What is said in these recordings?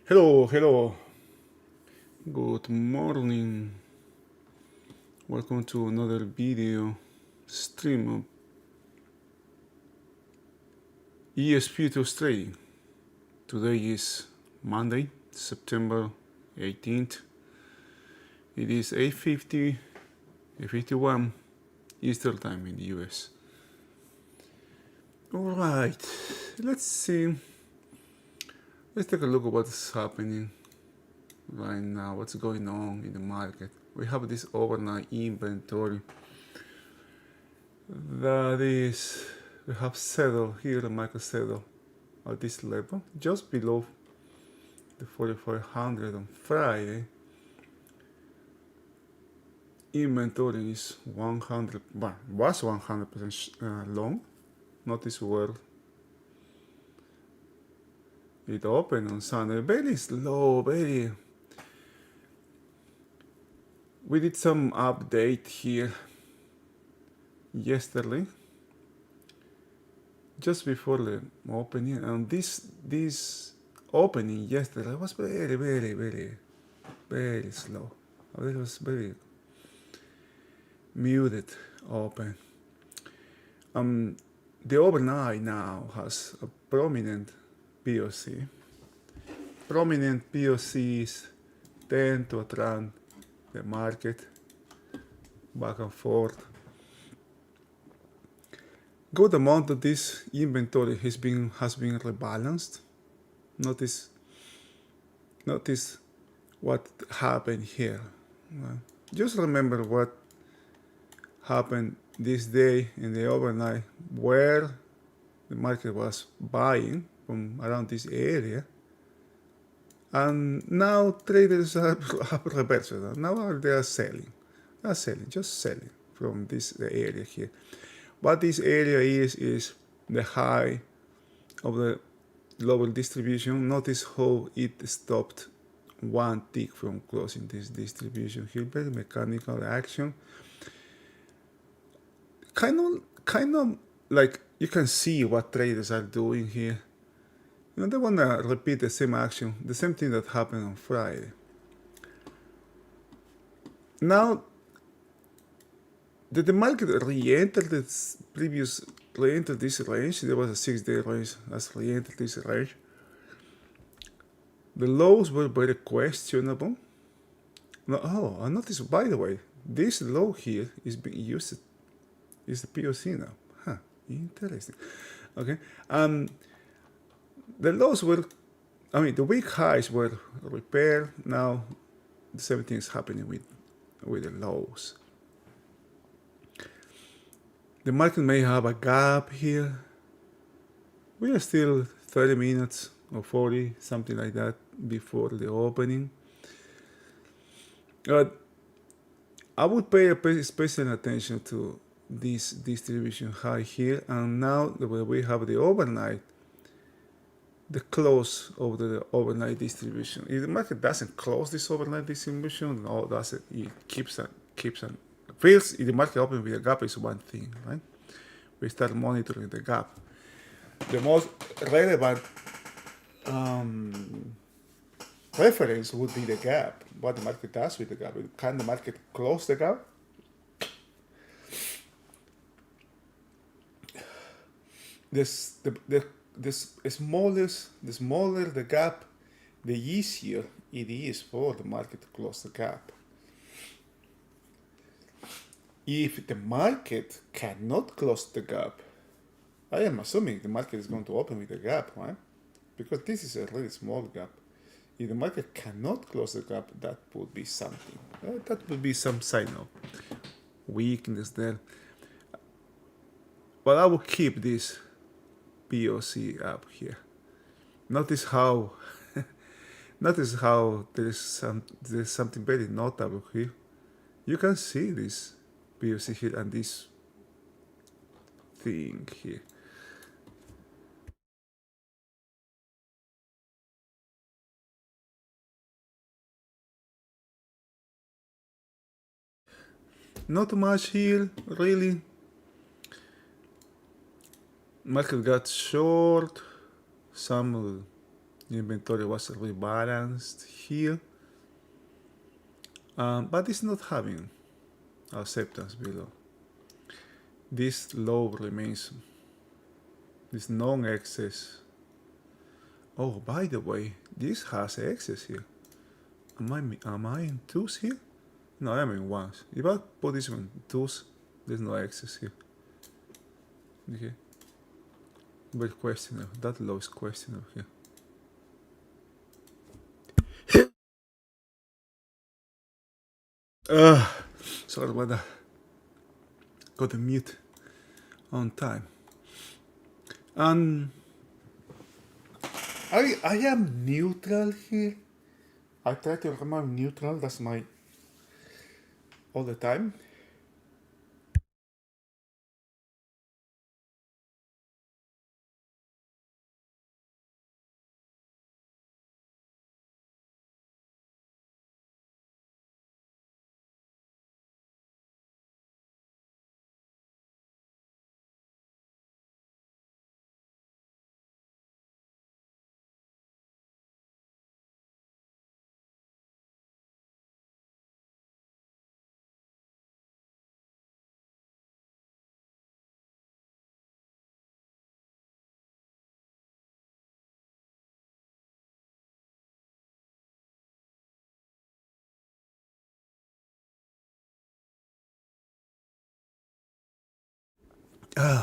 Hello, hello. Good morning. Welcome to another video stream of ESP to trading. Today is Monday, September 18th. It is 8:50, 8:51 Eastern Time in the US. Alright, let's see. Let's take a look at what's happening right now, what's going on in the market. We have this overnight inventory that is, we have settled here, the market settled at this level, just below the 4500 on Friday. Inventory is 100, was 100% long. Notice where it opened on Sunday. Very slow, very. We did some update here yesterday, just before the opening, and this opening yesterday was very slow. It was very muted open. The overnight now has a prominent POC. Prominent POCs tend to attract the market back and forth. Good amount of this inventory has been rebalanced. Notice what happened here. Just remember what happened this day in the overnight, where the market was buying from around this area, and now traders have reversed it. Now they are selling. Just selling from this area here. What this area is the high of the global distribution. Notice how it stopped one tick from closing this distribution here. Very mechanical action. Kind of like you can see what traders are doing here. They want to repeat the same action, the same thing that happened on Friday. Now, did the market re-enter this range? There was a 6-day range that's re-entered this range. The lows were very questionable. I noticed, by the way, this low here is being used, is the POC now. Huh, interesting. Okay. The lows were, the weak highs were repaired. Now, the same thing is happening with the lows. The market may have a gap here. We are still 30 minutes or 40, something like that, before the opening. I would pay special attention to this distribution high here, and now that we have the overnight, the close of the overnight distribution. If the market doesn't close this overnight distribution, no, does it? It keeps on. Feels if the market open with a gap is one thing, right? We start monitoring the gap. The most relevant reference would be the gap. What the market does with the gap. Can the market close the gap? The smaller the gap, the easier it is for the market to close the gap. If the market cannot close the gap, I am assuming the market is going to open with a gap, right? Because this is a really small gap. If the market cannot close the gap, that would be something. That would be some sign of weakness there. But I will keep this POC up here. Notice how there's something very notable here. You can see this POC here and this thing here. Not much here, really. Market got short, some The inventory was rebalanced here, but it's not having acceptance below. This low remains, this non-excess. Oh, by the way, this has excess here. Am I in twos here? No, I'm in ones. If I put this in twos, there's no excess here. Okay. Very questionable. That low is questionable here. Sorry about that. Got the mute on time. And I am neutral here. I try to remain neutral. That's my all the time.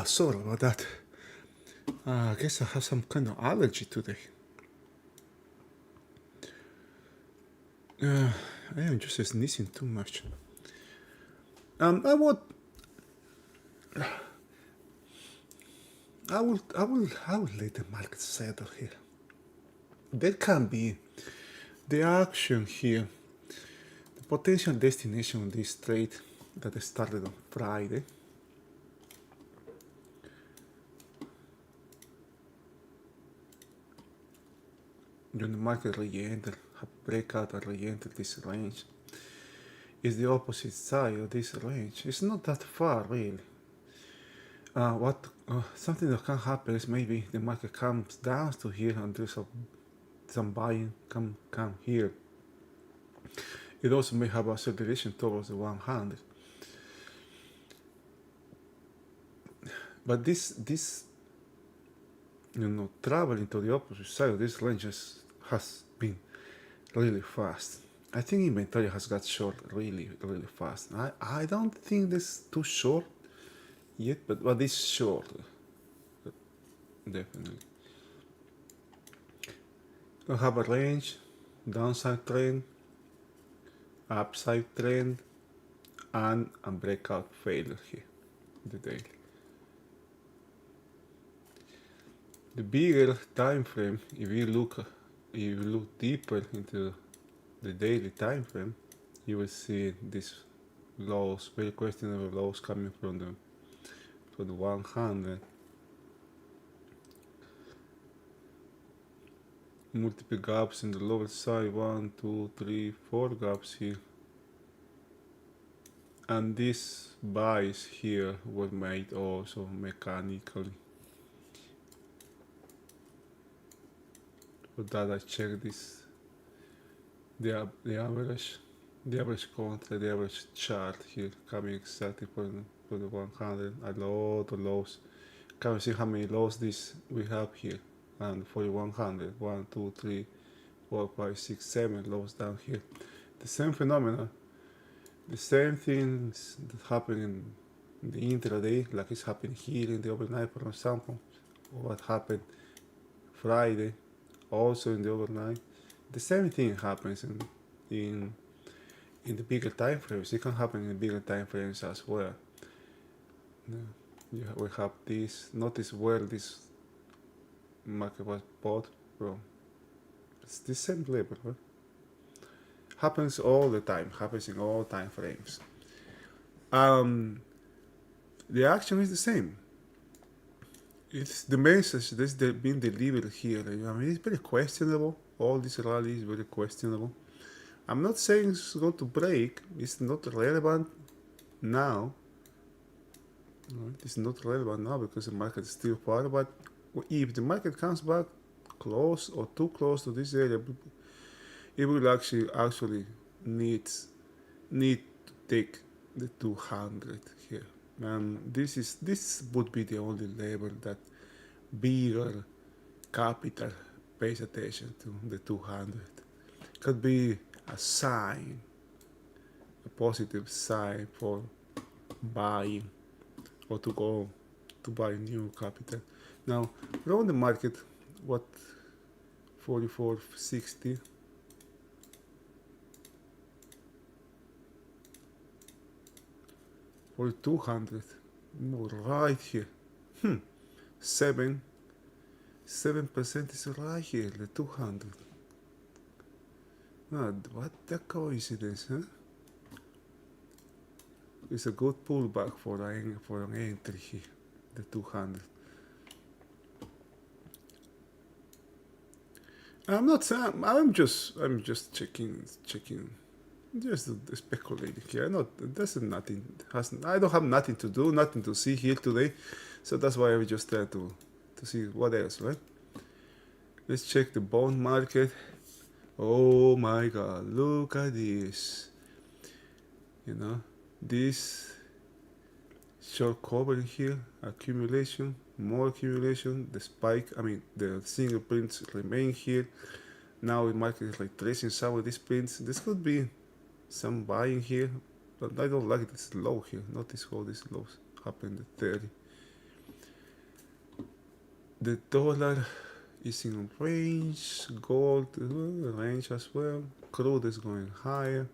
Sorry about that. I guess I have some kind of allergy today. I am just sneezing too much. I would. I will let the market settle here. There can be the action here, the potential destination of this trade that started on Friday. When the market re-enter, breakout and re-enter this range, is the opposite side of this range. It's not that far really. Something that can happen is maybe the market comes down to here and there's some buying come here. It also may have acceleration towards the 100. But this traveling to the opposite side of this range has been really fast. I think inventory has got short really fast. I don't think this too short yet, but it's short. Definitely. We have a range, downside trend, upside trend, and a breakout failure here, the daily. The bigger time frame, if you look deeper into the daily time frame, you will see these lows, very questionable lows coming from the 100. Multiple gaps in the lower side, 1, 2, 3, 4 gaps here. And these buys here were made also mechanically. For that I check this, the average contract, the average chart here coming exactly for the 100, a lot of lows. Can you see how many lows we have here? And for the 100, 1, 2, 3, 4, 5, 6, 7 lows down here. The same phenomena, the same things that happen in the intraday, like it's happening here in the overnight, for example, or what happened Friday, also in the overnight. The same thing happens in the bigger time frames. It can happen in the bigger time frames as well. We have this. Notice where this market was bought from. It's the same level, right? Happens all the time. Happens in all time frames. The action is the same. It's the message that's being delivered here. I mean, it's very questionable. All this rally is very questionable. I'm not saying it's going to break. It's not relevant now. It's not relevant now because the market is still far. But if the market comes back close or too close to this area, it will actually need to take the 200 here. This would be the only level that bigger capital pays attention to, the 200. Could be a sign, a positive sign for buying or to go to buy new capital. Now, around the market, what 44.60 for 200, right here. 7% is right here, the 200. What a coincidence, huh? It's a good pullback for an entry here, the 200. I'm just checking, just speculating here. I don't have nothing to do, nothing to see here today, so that's why I just try to see what else, right? Let's check the bond market. Oh my God, look at this. This short covering here, accumulation, more accumulation, the spike, the single prints remain here. Now the market is like tracing some of these prints. This could be some buying here, but I don't like this low here. Notice how this lows happened at 30. The dollar is in range, gold range as well, crude is going higher.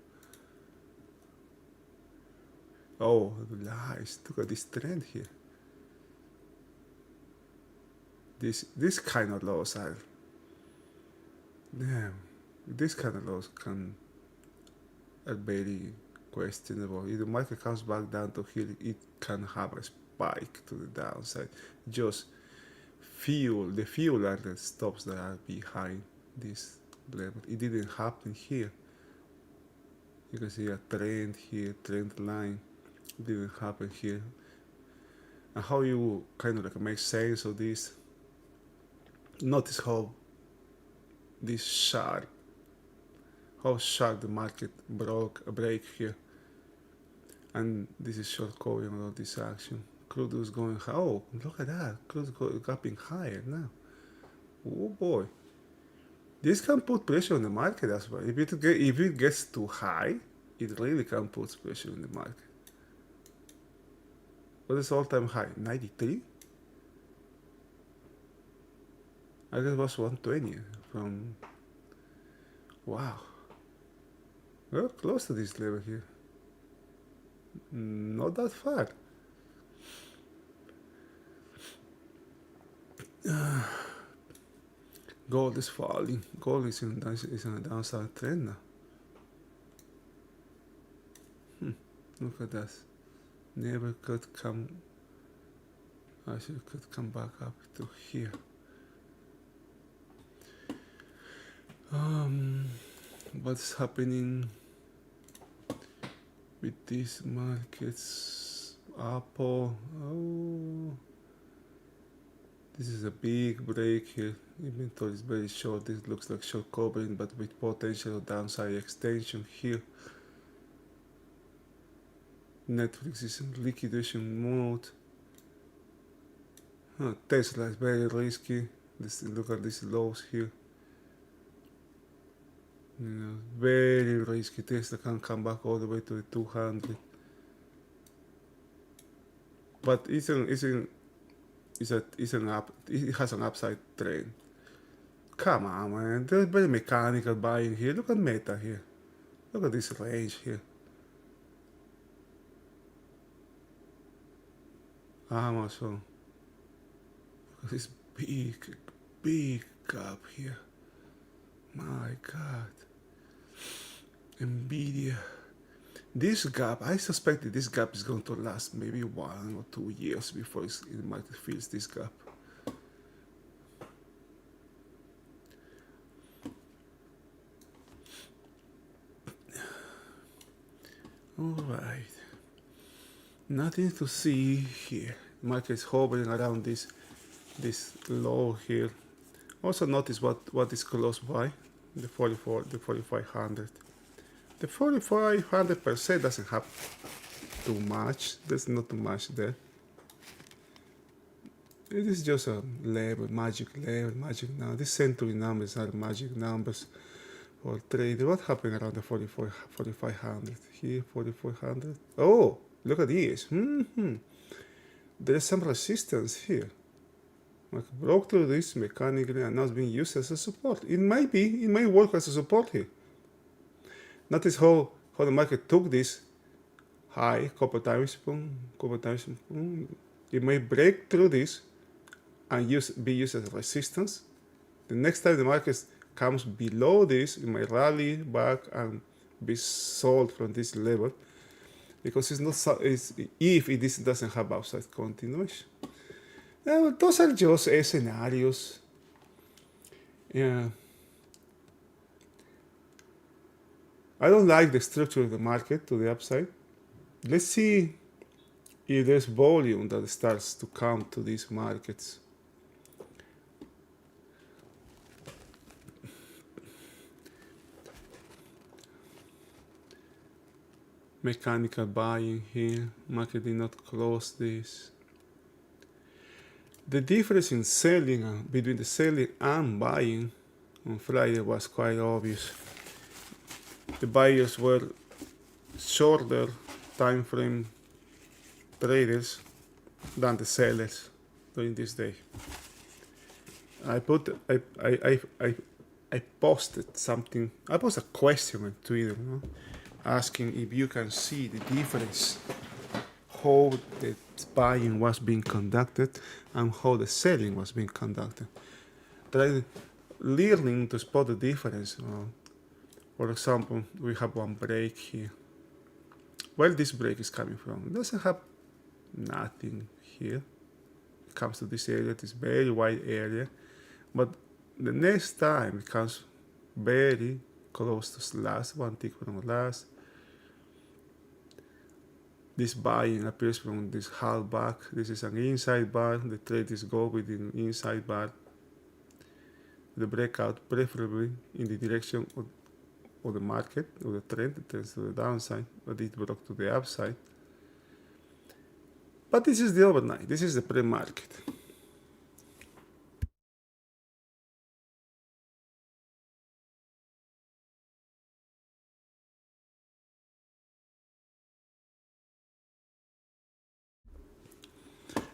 Oh, nice, look at this trend here. This kind of lows are, damn, this kind of lows are very questionable. If the market comes back down to here, it can have a spike to the downside. Just the fuel are the stops that are behind this level. It didn't happen here. You can see a trend here, trend line. It didn't happen here. And how you kind of like make sense of this? Notice how sharp the market broke a break here. And this is short covering about this action. Crude is going high. Oh, look at that. Crude is going higher now. Oh boy. This can put pressure on the market as well. If it gets too high, it really can put pressure on the market. What is all-time high? 93? I guess it was 120 from... Wow. We're close to this level here. Not that far. Gold is falling. Gold is in a downside trend now. Look at that. Never could come. Actually, could come back up to here. What's happening with these markets? Apple. Oh, this is a big break here. Inventory is very short. This looks like short covering, but with potential downside extension here. Netflix is in liquidation mode. Tesla is very risky. Look at these lows here. Very risky. Tesla can come back all the way to the 200. But it has an upside trend. Come on, man. There's very mechanical buying here. Look at Meta here. Look at this range here. Amazon. Look at this big gap here. My God. Nvidia. This gap, I suspect that this gap is going to last maybe 1 or 2 years before the market fills this gap. Alright. Nothing to see here. Market is hovering around this low here Also notice what is close by, the 4500. The 4500 per se doesn't have too much. There's not too much there. It is just a level, magic now. These century numbers are magic numbers for trading. What happened around the 4500? Here, 4400. Oh, look at this. There's some resistance here. Like broke through this mechanically and now it's being used as a support. It may work as a support here. Notice how the market took this high couple times, boom. It may break through this and be used as resistance. The next time the market comes below this, it may rally back and be sold from this level because it's not if this doesn't have upside continuation. Those are just scenarios. Yeah. I don't like the structure of the market to the upside. Let's see if there's volume that starts to come to these markets. Mechanical buying here. Market did not close this. The difference in selling between the selling and buying on Friday was quite obvious. The buyers were shorter time frame traders than the sellers during this day. I posted something. I posted a question on Twitter, asking if you can see the difference, how the buying was being conducted and how the selling was being conducted. Try learning to spot the difference. For example, we have one break here. Where this break is coming from? It doesn't have nothing here. It comes to this area, this very wide area, but the next time it comes very close to last, one tick from last. This buying appears from this half back. This is an inside bar. The trade is go within inside bar. The breakout preferably in the direction of the market, or the trend. It tends to the downside, but it broke to the upside. But this is the overnight. This is the pre-market.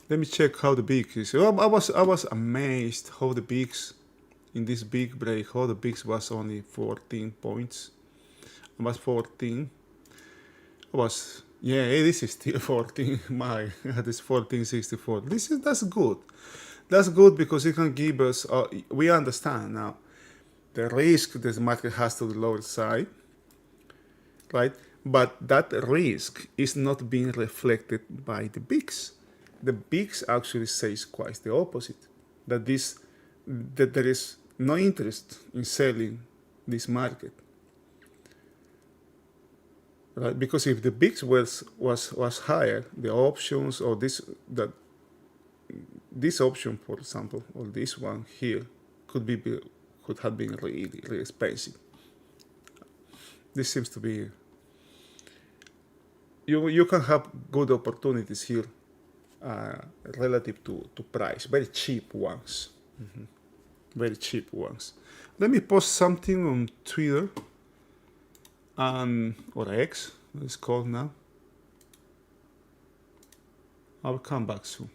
Let me check how the VIX is. I was amazed how the VIX in this big break, how the VIX was only 14 points. It was 14. This is still 14. This 1464. That's good. That's good because it can give us. We understand now the risk the market has to the lower side, right? But that risk is not being reflected by the VIX. The VIX actually says quite the opposite. That there is no interest in selling this market. Right? Because if the VIX was higher, the options or this option, for example, or this one here, could have been really, really expensive. This seems to be you can have good opportunities here relative to price, very cheap ones. Very cheap ones. Let me post something on Twitter or X, it's called now. I'll come back soon.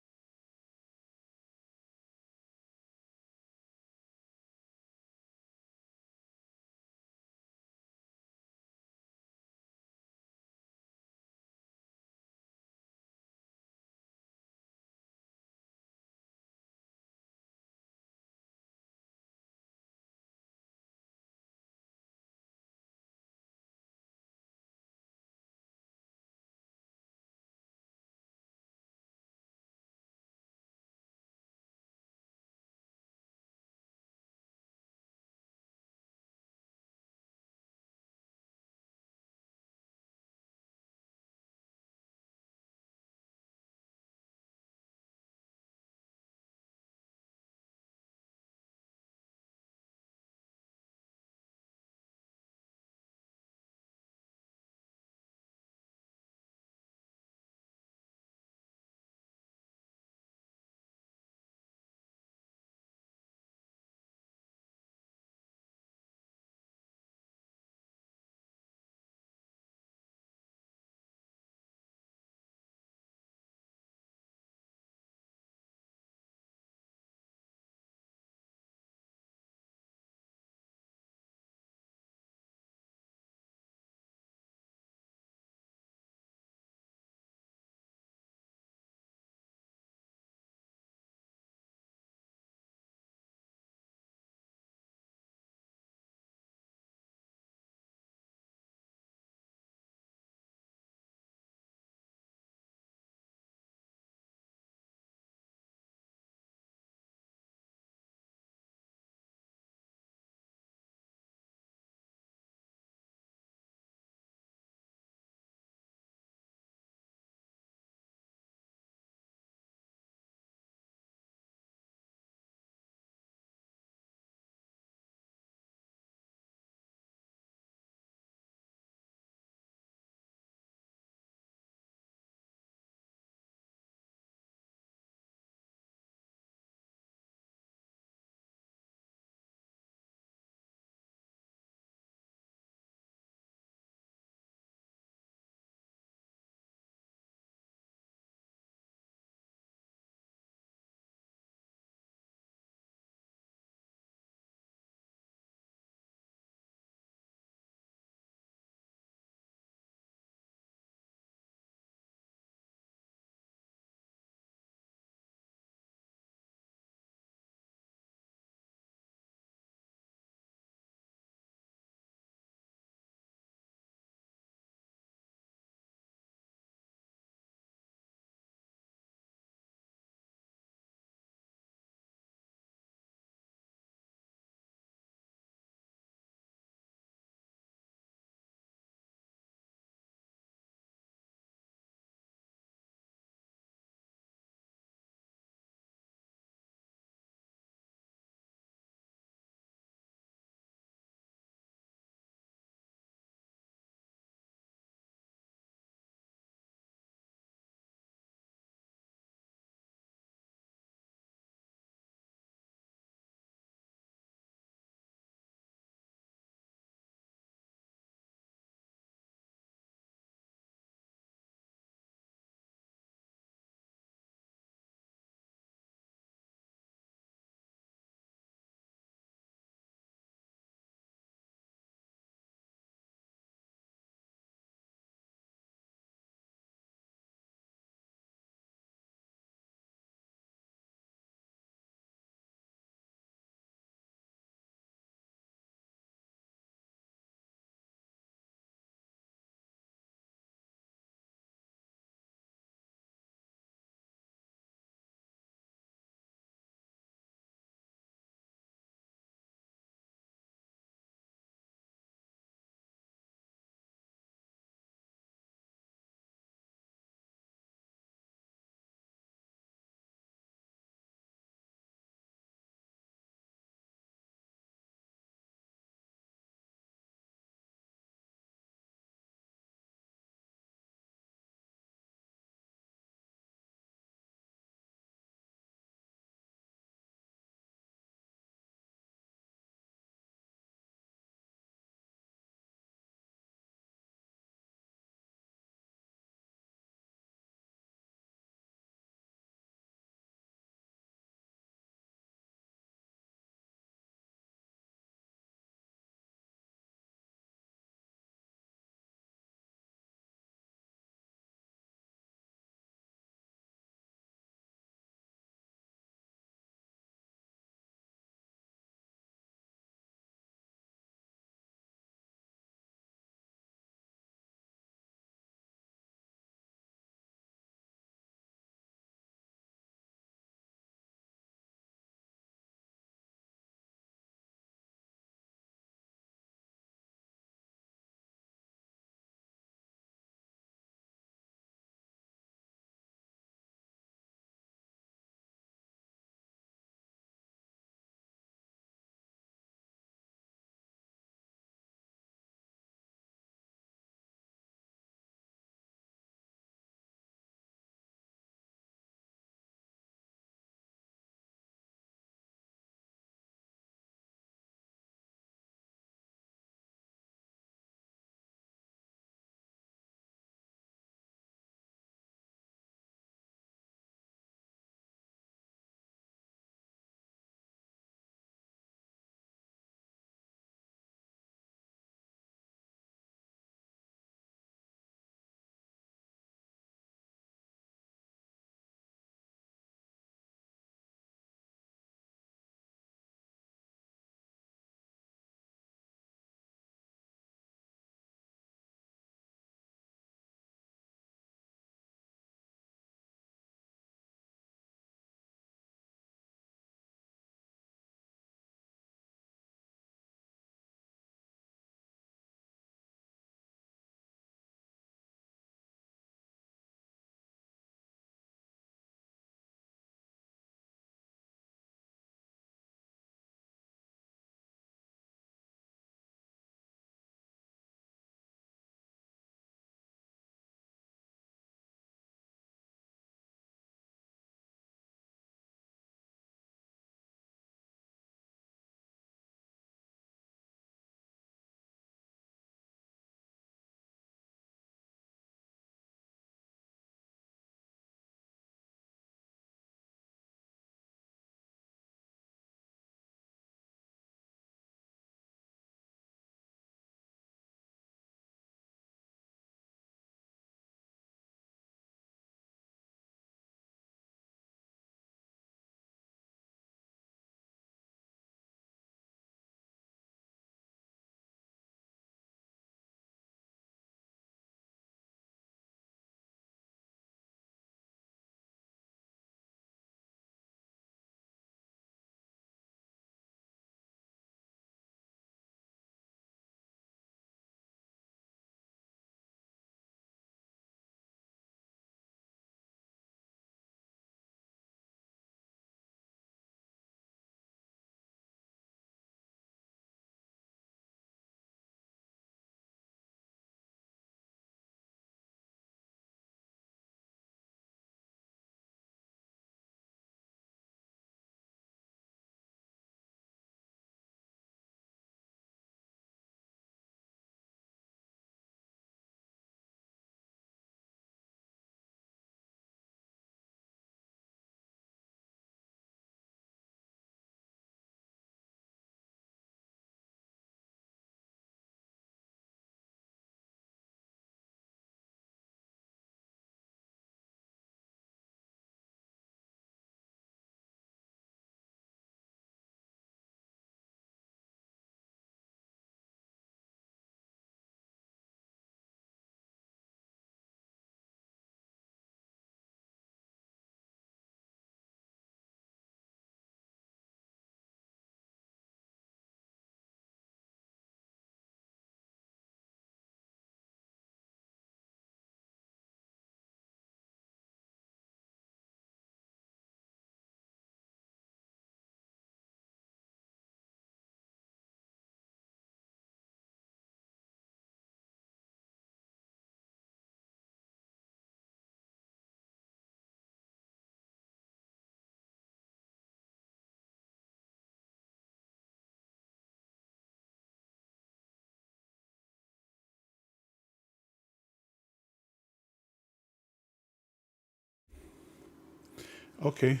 Okay,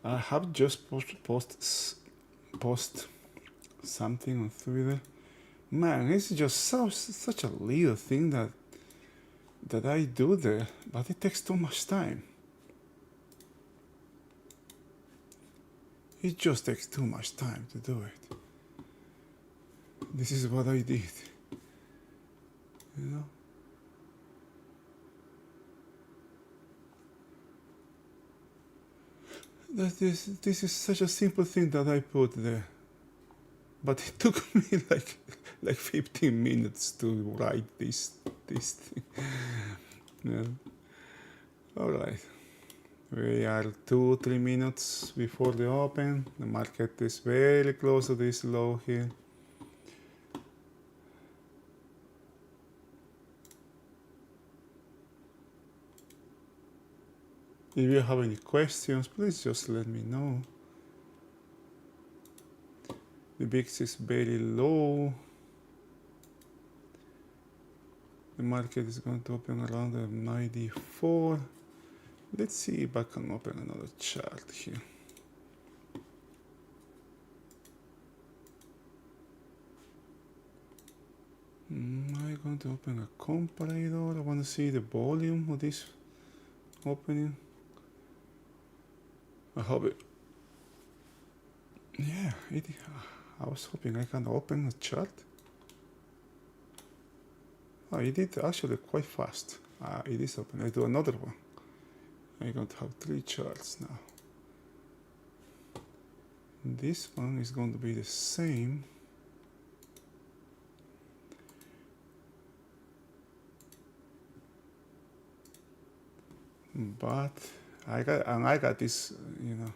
I have just post something on Twitter. Man, it's just such a little thing that I do there, but it takes too much time. It just takes too much time to do it. This is what I did. You know? This is such a simple thing that I put there. But it took me like 15 minutes to write this thing. Yeah. All right. We are 2-3 minutes before the open. The market is very close to this low here. If you have any questions, please just let me know. The VIX is very low. The market is going to open around 94. Let's see if I can open another chart here. I'm going to open a comparator. I want to see the volume of this opening. I hope it. Yeah, I was hoping I can open a chart. Oh, it did actually quite fast. It is open. I do another one. I'm going to have 3 charts now. This one is going to be the same. But I got this, you know.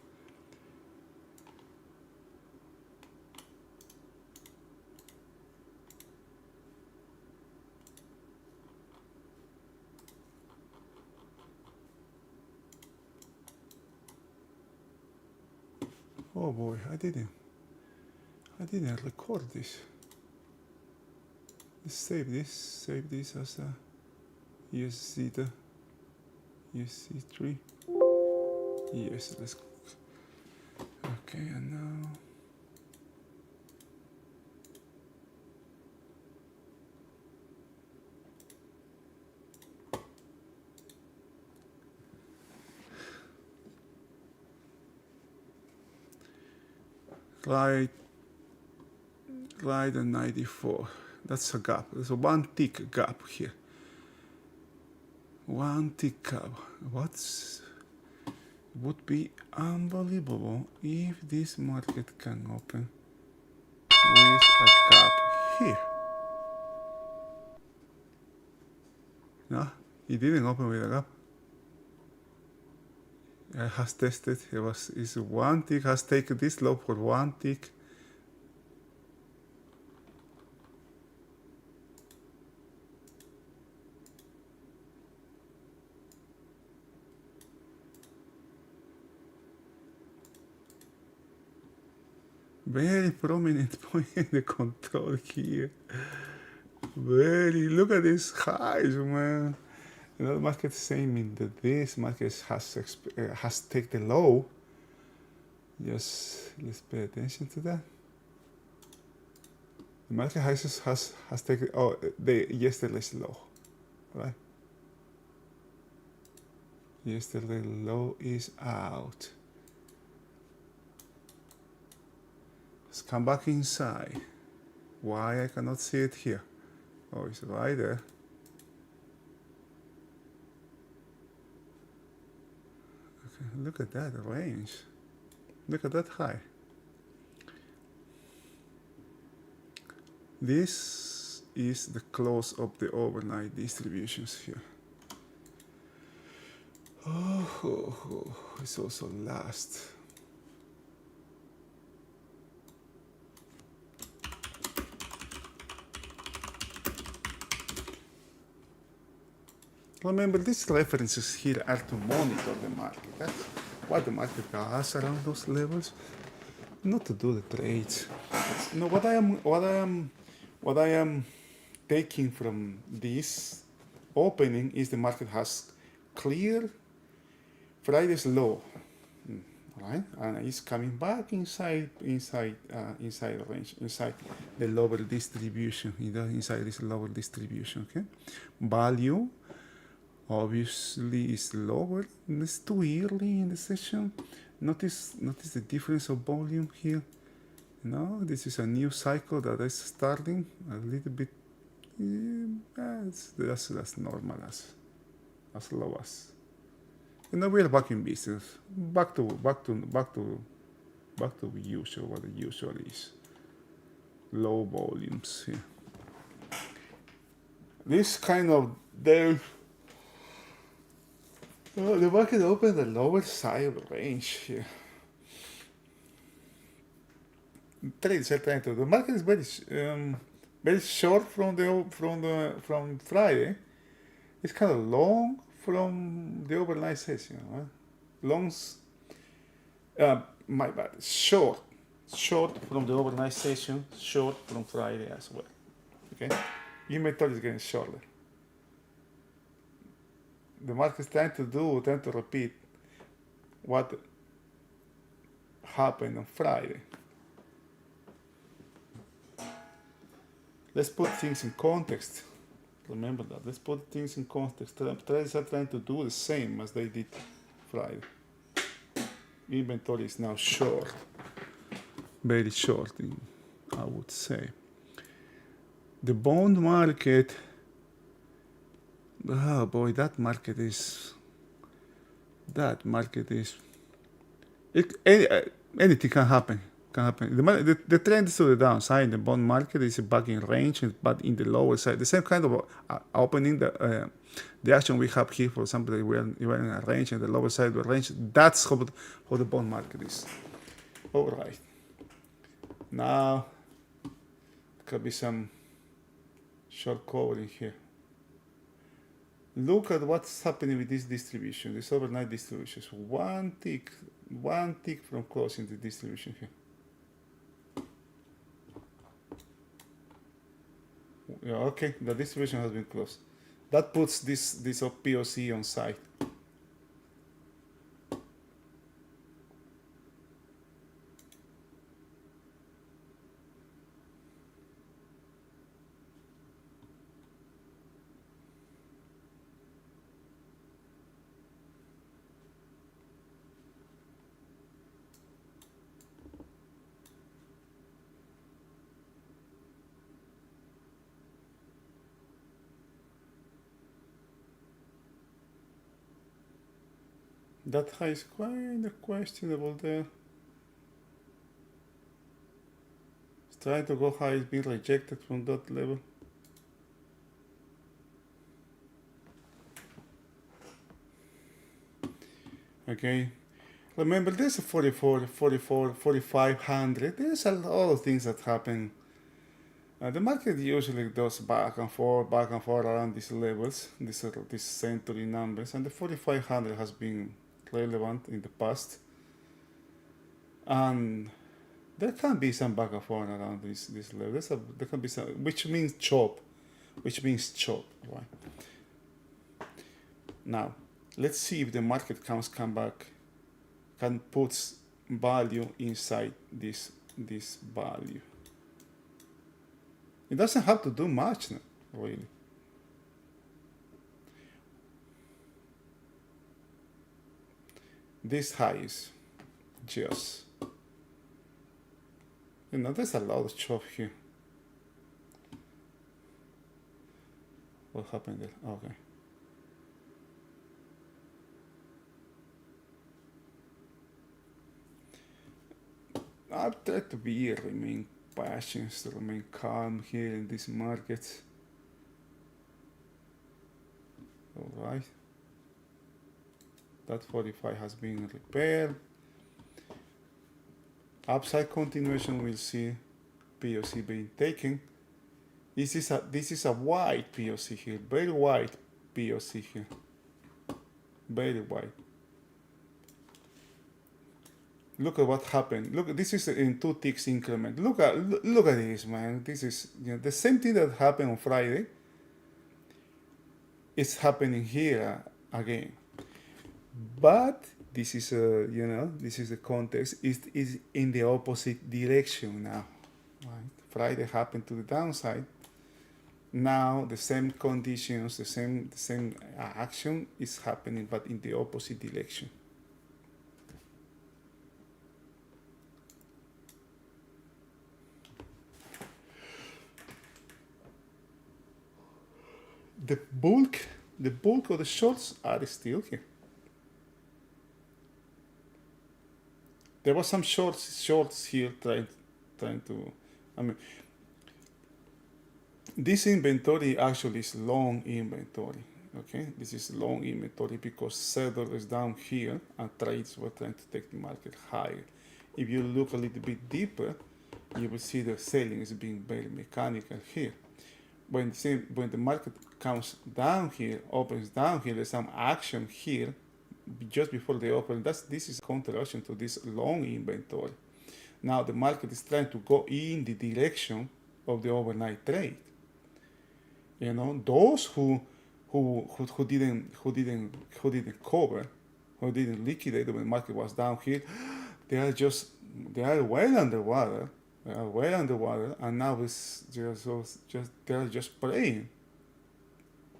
Oh boy, I didn't record this. Let's save this as a ESC ESC3. Yes, let's. Okay, and now. Right at 94. That's a gap. There's a 1 tick gap here. 1 tick gap. Would be unbelievable if this market can open with a gap here. No, it didn't open with a gap. It has tested. It's 1 tick. Has taken this low for 1 tick. Very prominent point in the control here. Look at these highs, man. The market saying that this market has taken the low. Just let's pay attention to that. The market has taken yesterday's low, right? Yesterday's low is out. Let's come back inside. Why I cannot see it here? Oh, it's right there. Okay, look at that range. Look at that high. This is the close of the overnight distributions here. Oh, it's also last. Remember, these references here are to monitor the market. That's what the market does around those levels, not to do the trades. No, what I am taking from this opening is the market has cleared Friday is low, right? And it's coming back inside the range, inside the lower distribution, inside this lower distribution. Okay, value obviously is lower. It's too early in the session. Notice the difference of volume here. No, this is a new cycle that is starting a little bit. That's normal as low as. We're back in business. Back to usual, what it usually is. Low volumes here. This kind of the market opened the lower side of the range here. The market is very short from Friday. It's kind of long from the overnight session. Right? Longs, my bad. Short from the overnight session. Short from Friday as well. Okay, inventory is getting shorter. The market is trying to repeat what happened on Friday. Let's put things in context. Remember that. Let's put things in context. Traders are trying to do the same as they did Friday. Inventory is now short. Very short, I would say. The bond market, oh boy, that market is, anything can happen. The trend is to the downside. The bond market is back in range, but in the lower side. The same kind of opening, the action we have here, for example, we are in a range, and the lower side of the range. That's how the bond market is. All right. Now, there could be some short covering here. Look at what's happening with this distribution, this overnight distribution. So one tick from closing the distribution here. Yeah, okay, the distribution has been closed. That puts this POC on site. That high is quite questionable there. It's trying to go high, it's been rejected from that level. Okay, remember there's a 4,500. There's a lot of things that happen. The market usually does back and forth around these levels, these century numbers, and the 4,500 has been relevant in the past. And there can be some back and forth around this level. There can be some, which means chop, right? Now, let's see if the market can put value inside this value. It doesn't have to do much, really. This high is just, there's a lot of chop here. What happened there? Okay. I'll try to remain patient, to remain calm here in this market. All right. That 45 has been repaired. Upside continuation, we'll see POC being taken. This is a wide POC here, very wide POC here, very wide. Look at what happened. Look, this is in 2 ticks increment. Look at this, man. This is the same thing that happened on Friday. It's happening here again. But this is this is the context is in the opposite direction now, right? Friday happened to the downside. Now the same conditions, the same action is happening, but in the opposite direction. The bulk of the shorts are still here. There was some shorts here trying to. I mean, this inventory actually is long inventory. Okay, this is long inventory because seller is down here and trades were trying to take the market higher. If you look a little bit deeper, you will see the selling is being very mechanical here. When the market comes down here, opens down here, there's some action here just before the open. This is counter action to this long inventory. Now the market is trying to go in the direction of the overnight trade. You know, those who didn't cover, who didn't liquidate when the market was down here, they are well underwater. They are well underwater, and now it's they are just praying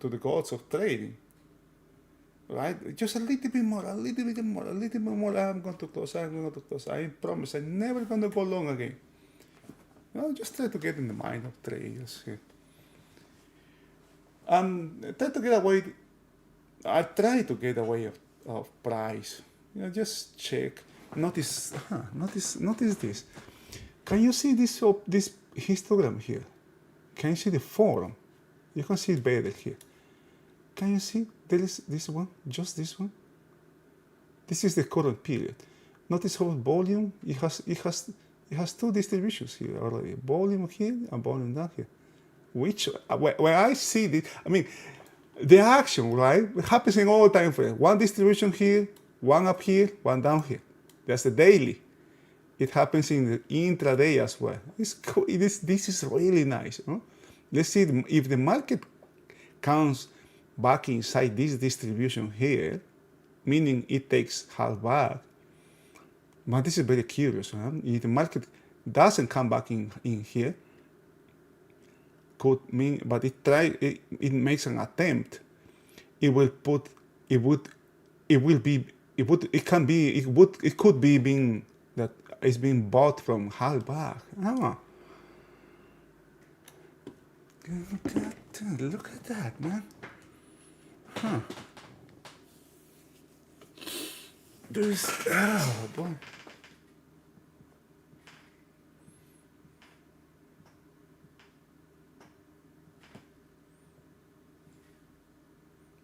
to the gods of trading, right? Just a little bit more, a little bit more, a little bit more. I'm going to close. I'm going to close. I promise. I'm never going to go long again. You know, just try to get in the mind of traders here. Try to get away. I try to get away of price. You know, just check. Notice this. Can you see this histogram here? Can you see the forum? You can see it better here. Can you see there is this one? Just this one. This is the current period. Notice how volume it has two distributions here already. Volume here and volume down here. Which where I see this, I mean, the action, right, it happens in all time frames. One distribution here, one up here, one down here. That's the daily. It happens in the intraday as well. This is really nice. Huh? Let's see if the market comes back inside this distribution here, meaning it takes half back. But this is very curious. Huh? If the market doesn't come back in here, could mean, but it makes an attempt. It could be being that it's being bought from half back. Oh. Look at that, man. Huh. Oh boy.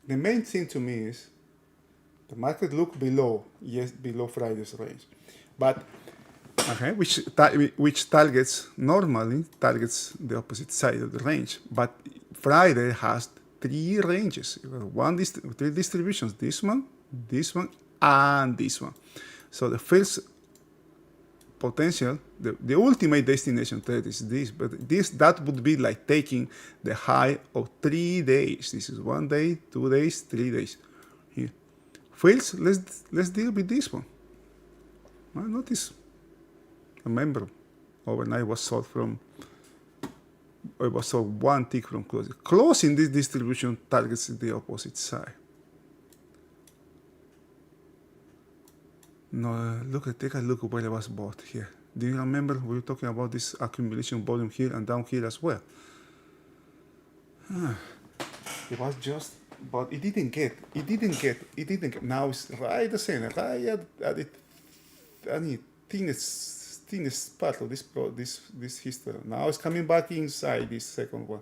The main thing to me is the market look below Friday's range, but okay, which normally targets the opposite side of the range. But Friday has three ranges, three distributions: this one, and this one. So the first potential, the ultimate destination trade is this, but that would be like taking the high of 3 days. This is 1 day, 2 days, 3 days. Here, first let's deal with this one. Well, notice, remember, overnight was sold it was sold one tick from closing. Closing this distribution targets the opposite side. No, take a look where it was bought here. Do you remember we were talking about this accumulation volume here and down here as well? It was just, but it didn't get. Now it's right the same, right at the thinnest part of this history. Now it's coming back inside this second one.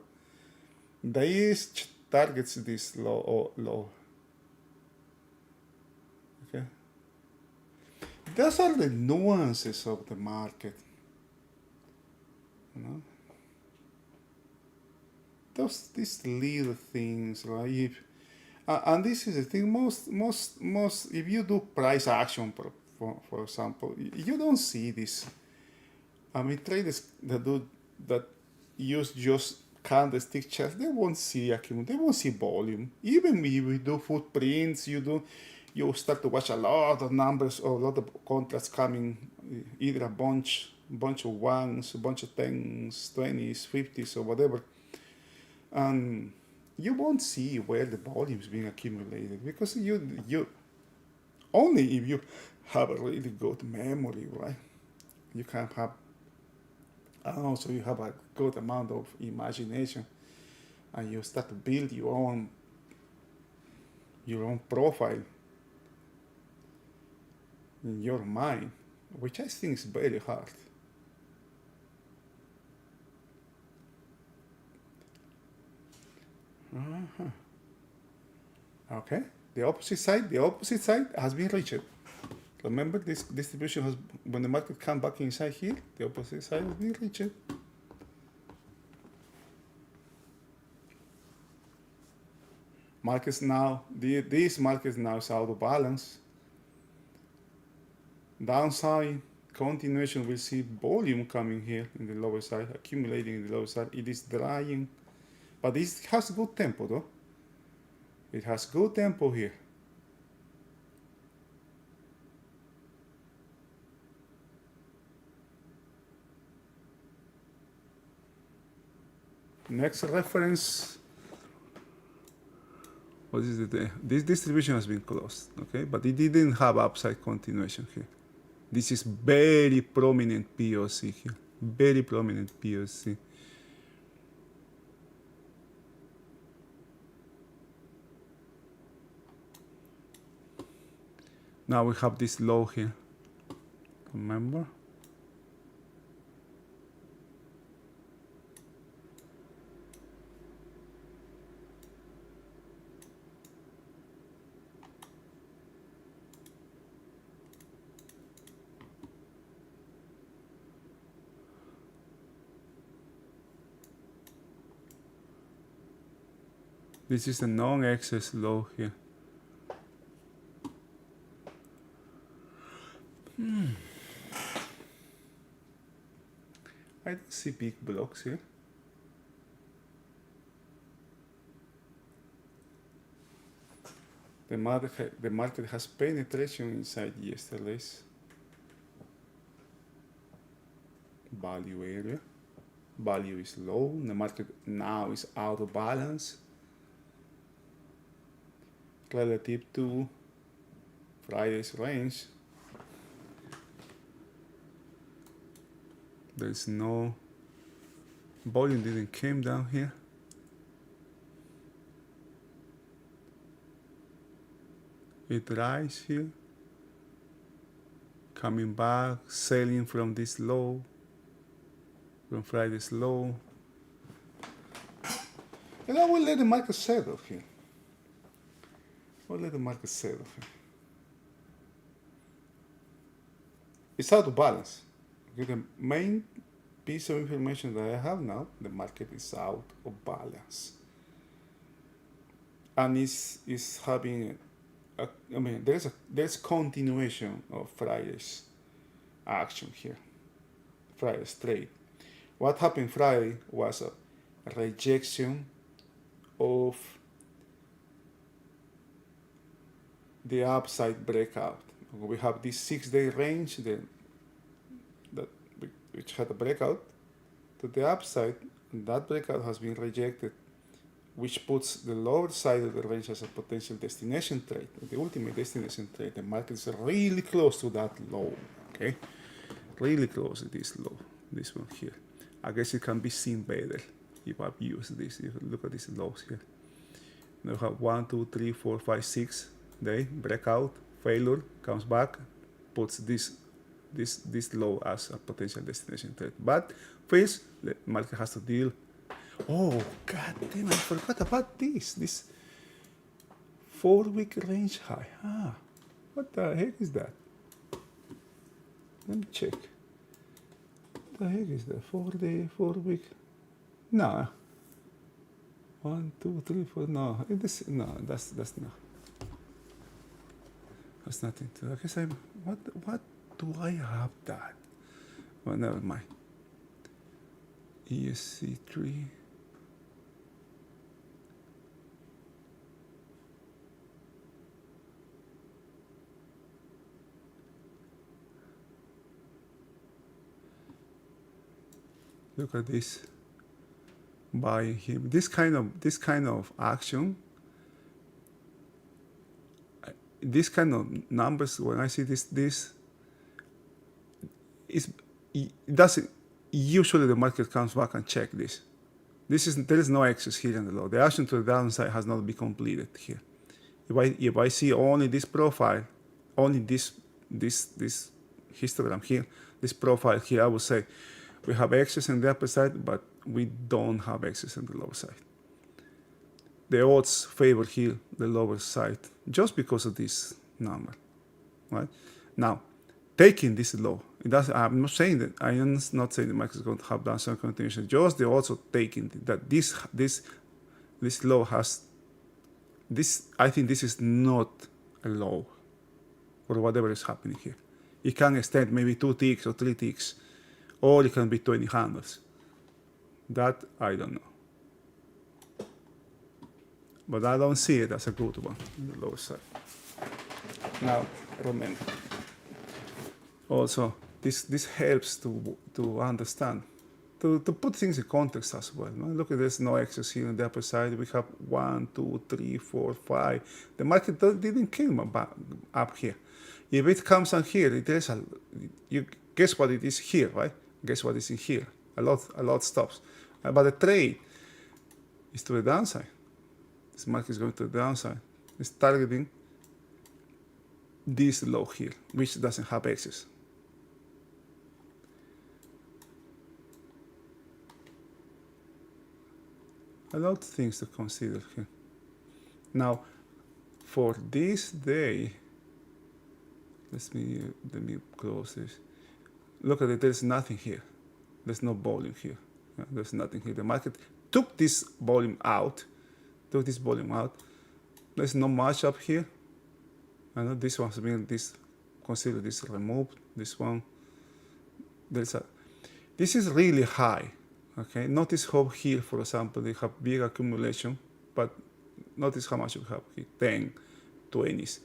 This targets this low. Okay. Those are the nuances of the market. You know? These little things, right? And this is the thing. Most, if you do price action, for example, you don't see this. I mean, traders that use just candlestick charts, they won't see accumulation, they won't see volume. Even if you do footprints, you you start to watch a lot of numbers or a lot of contracts coming, either a bunch of ones, a bunch of tens, 20s, 50s, or whatever, and you won't see where the volume is being accumulated, because you only if you have a really good memory, right? You can have, and also you have a good amount of imagination, and you start to build your own profile in your mind, which I think is very hard. Okay, the opposite side has been reached. Remember, this distribution has, when the market comes back inside here, the opposite side has been reached. Markets now, these markets now is out of balance. Downside continuation, we'll see volume coming here in the lower side, accumulating in the lower side. It is drying, but this has good tempo though. It has good tempo here. Next reference. What is it? This distribution has been closed, okay? But it didn't have upside continuation here. This is very prominent POC here. Very prominent POC. Now we have this low here. Remember? This is a non-excess low here. I don't see big blocks here. The market has penetration inside yesterday's value area. Value is low. The market now is out of balance relative to Friday's range. There's no volume, didn't came down here. It rise here, coming back, selling from this low, from Friday's low. And I will let the market settle here. I'll let the market settle here. It's out of balance. Okay, the main piece of information that I have now, the market is out of balance. And is having there's continuation of Friday's action here, Friday's trade. What happened Friday was a rejection of the upside breakout. We have this 6-day range which had a breakout to the upside, and that breakout has been rejected, which puts the lower side of the range as a potential destination trade, the ultimate destination trade. The market is really close to that low, okay? Really close to this low, this one here. I guess it can be seen better if I've used this. If you look at these lows here. You have 1, 2, 3, 4, 5, 6 day breakout, failure, comes back, puts this low as a potential destination trade. But first, the market has to deal. Oh, god damn, I forgot about this 4-week range high. What the heck is that? Let me check. What the heck is that? 4-week? No. 1, 2, 3, 4. No, that's not. That's nothing. I guess what do I have that? Well, never mind. ESC3. Look at this buying here. This kind of action, this kind of numbers. When I see this is it doesn't. Usually the market comes back and check this. There is no excess here in the low. The action to the downside has not been completed here. If I see only this profile, only this histogram here, this profile here, I would say we have excess in the upper side, but we don't have excess in the lower side. The odds favor here the lower side just because of this number, right? Now, taking this low, I'm not saying that. I am not saying the market is going to have downside continuation. Just the odds of taking that this low has this. I think this is not a low, or whatever is happening here. It can extend maybe 2 ticks or 3 ticks, or it can be 20 handles. That I don't know, but I don't see it as a good one on the lower side. Now remember, also this helps to understand, to put things in context as well. No? Look at this, no excess here on the upper side. We have 1, 2, 3, 4, 5. The market didn't come up here. If it comes on here, it is you guess what it is here, right? Guess what is in here? A lot stops. But the trade is to the downside. This market is going to the downside. It's targeting this low here, which doesn't have excess. A lot of things to consider here. Now, for this day, let me close this. Look at it. There's nothing here. There's no volume here. There's nothing here. The market took this volume out. There's not much up here. I know this one's been consider this removed. This one. This is really high. Okay. Notice how here, for example, they have big accumulation, but notice how much we have here. 10, 20s.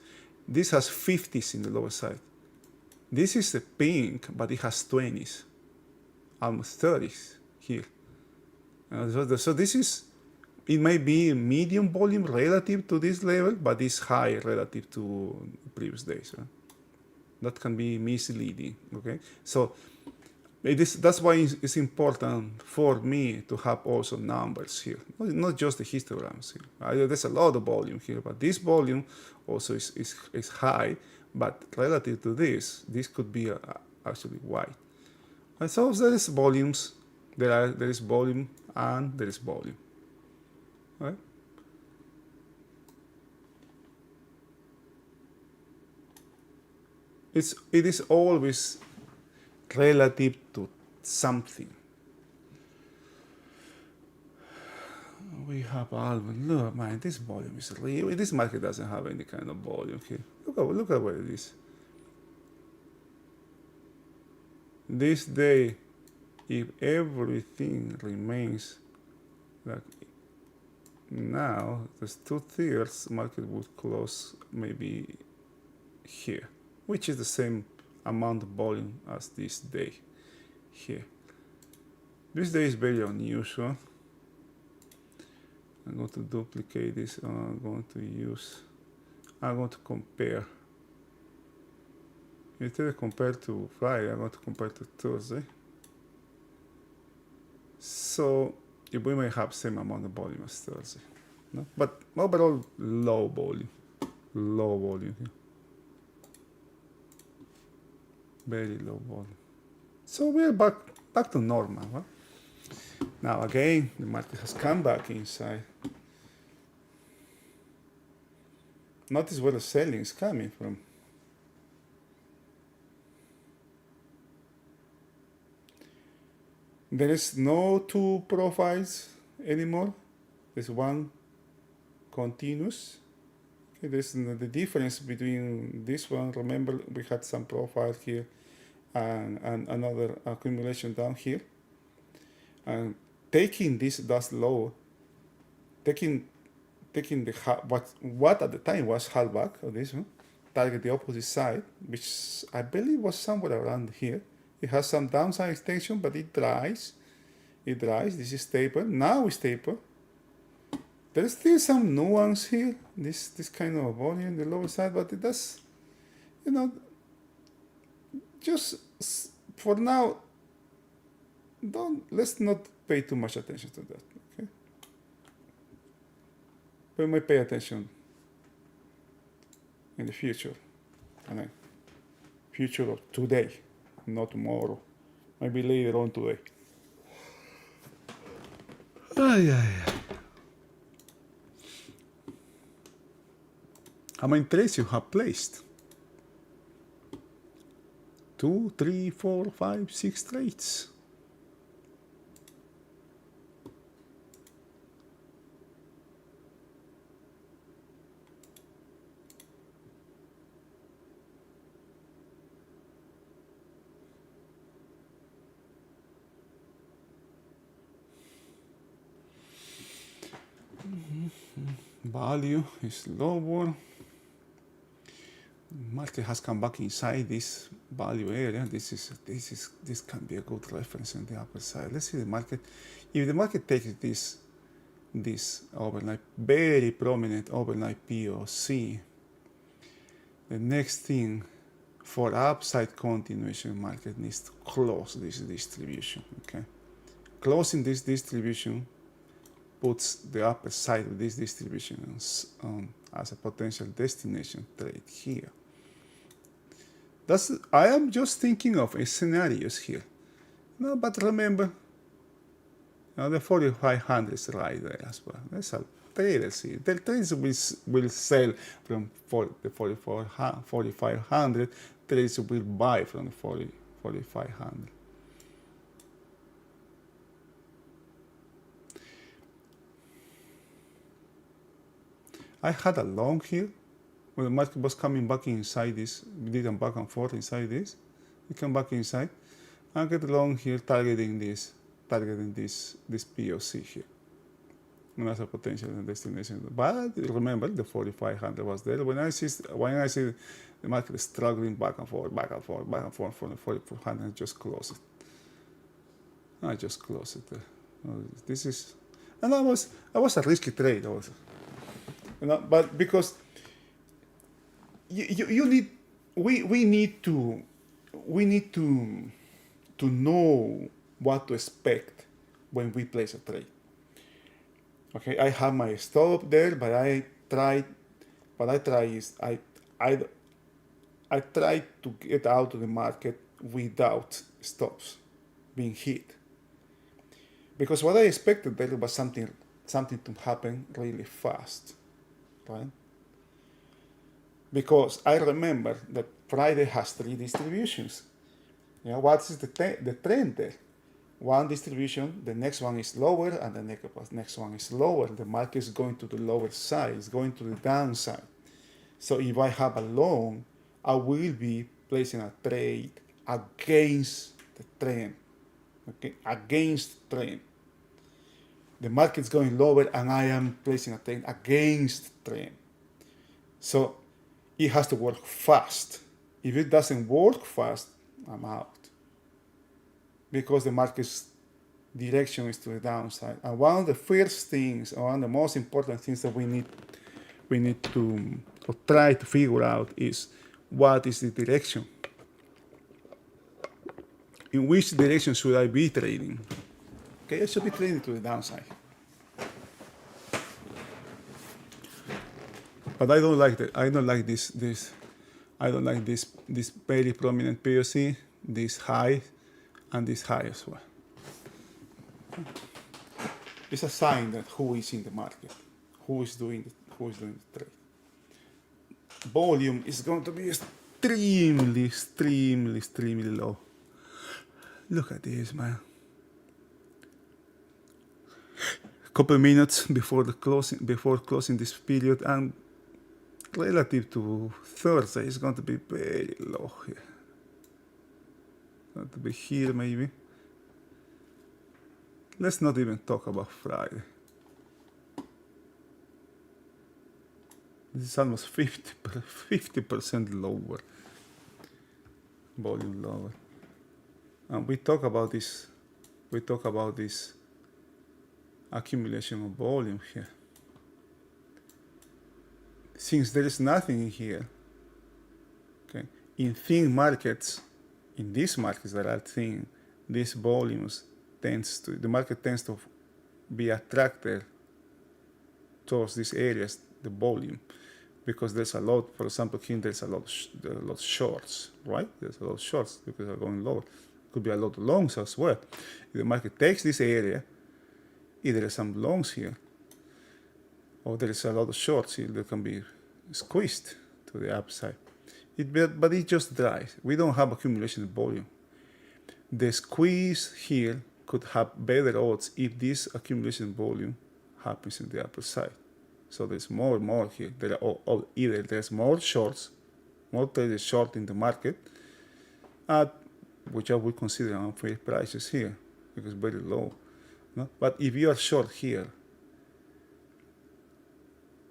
This has 50s in the lower side. This is a pink, but it has 20s, almost 30s here. So this is, it may be medium volume relative to this level, but it's high relative to previous days. Right? That can be misleading. Okay, so that's why it's important for me to have also numbers here, not just the histograms here. There's a lot of volume here, but this volume also is high, but relative to this could be actually white. And so there is volumes, there is volume and there is volume, right? It is always relative to something. We have Alvin. Look, man, this volume is really. This market doesn't have any kind of volume here. Look at where it is. This day, if everything remains like now, there's 2/3 market would close maybe here, which is the same amount of volume as this day here. This day is very unusual. I'm going to duplicate this. I'm going to compare. Instead of compare to Friday, I'm going to compare to Thursday. So we may have same amount of volume as Thursday, no? But overall low volume here. Very low volume. So we're back to normal. Huh? Now again, the market has come back inside. Notice where the selling is coming from. There is no two profiles anymore. There's one continuous. Okay, there's the difference between this one. Remember, we had some profile here and another accumulation down here. And taking this low, taking the what at the time was halfback of this one, target the opposite side, which I believe was somewhere around here. It has some downside extension, but it dries, It rise. This is taper. Now it's taper. There's still some nuance here. This kind of volume in the lower side, but it does, just for now, let's not pay too much attention to that. Okay. We may pay attention in the future. And future of today, not tomorrow. Maybe later on today. How many trades you have placed? 2, 3, 4, 5, 6 trades. Value is lower. Market has come back inside this value area. This can be a good reference on the upper side. Let's see the market. If the market takes this overnight, very prominent overnight POC, the next thing for upside continuation, market needs to close this distribution. Okay, closing this distribution puts the upper side of this distribution as a potential destination trade here. I am just thinking of scenarios here. No, but remember, the 4,500 is right there as well. That's a traders here. The traders will sell from the 4,500. Traders will buy from the 4,500. I had a long here when the market was coming back inside this, we did a back and forth inside this. We come back inside and get long here targeting this POC here. And that's a potential destination. But remember, the 4,500 was there. When I see the market struggling back and forth from the 4,400, I just close it. This is, and I was a risky trade also. But because you need, we need to know what to expect when we place a trade. Okay, I have my stop there, but I try to get out of the market without stops being hit. Because what I expected there was something to happen really fast. Right? Because I remember that Friday has 3 distributions. What is the trend there? One distribution, the next one is lower, and the next one is lower. The market is going to the lower side, it's going to the downside. So if I have a long, I will be placing a trade against the trend. Okay, against the trend. The market's going lower and I am placing a trade against the trend. So it has to work fast. If it doesn't work fast, I'm out. Because the market's direction is to the downside. And one of the first things, or one of the most important things that we need to try to figure out is what is the direction? In which direction should I be trading? Okay, I should be trading to the downside. But I don't like that. I don't like this. I don't like this very prominent POC, this high, and this high as well. It's a sign that who is in the market, who is doing the trade. Volume is going to be extremely low. Look at this, man. Couple minutes before closing this period, and relative to Thursday, it's going to be very low here. Going to be here maybe. Let's not even talk about Friday. This is almost 50% lower. Volume lower. And we talk about this we talk about this accumulation of volume here. Since there is nothing in here, okay, in thin markets, in these markets that are thin, these volumes the market tends to be attracted towards these areas, the volume, because there's a lot, for example, here there's a lot of shorts, right? There's a lot of shorts because they're going lower. Could be a lot of longs as well. If the market takes this area, either there's some longs here, or there is a lot of shorts here that can be squeezed to the upside. But it just dries. We don't have accumulation of volume. The squeeze here could have better odds if this accumulation volume happens in the upper side. So there's more and more here. There are either there's more shorts, more traders short in the market, at which I would consider unfair prices here because very low. No? But if you are short here,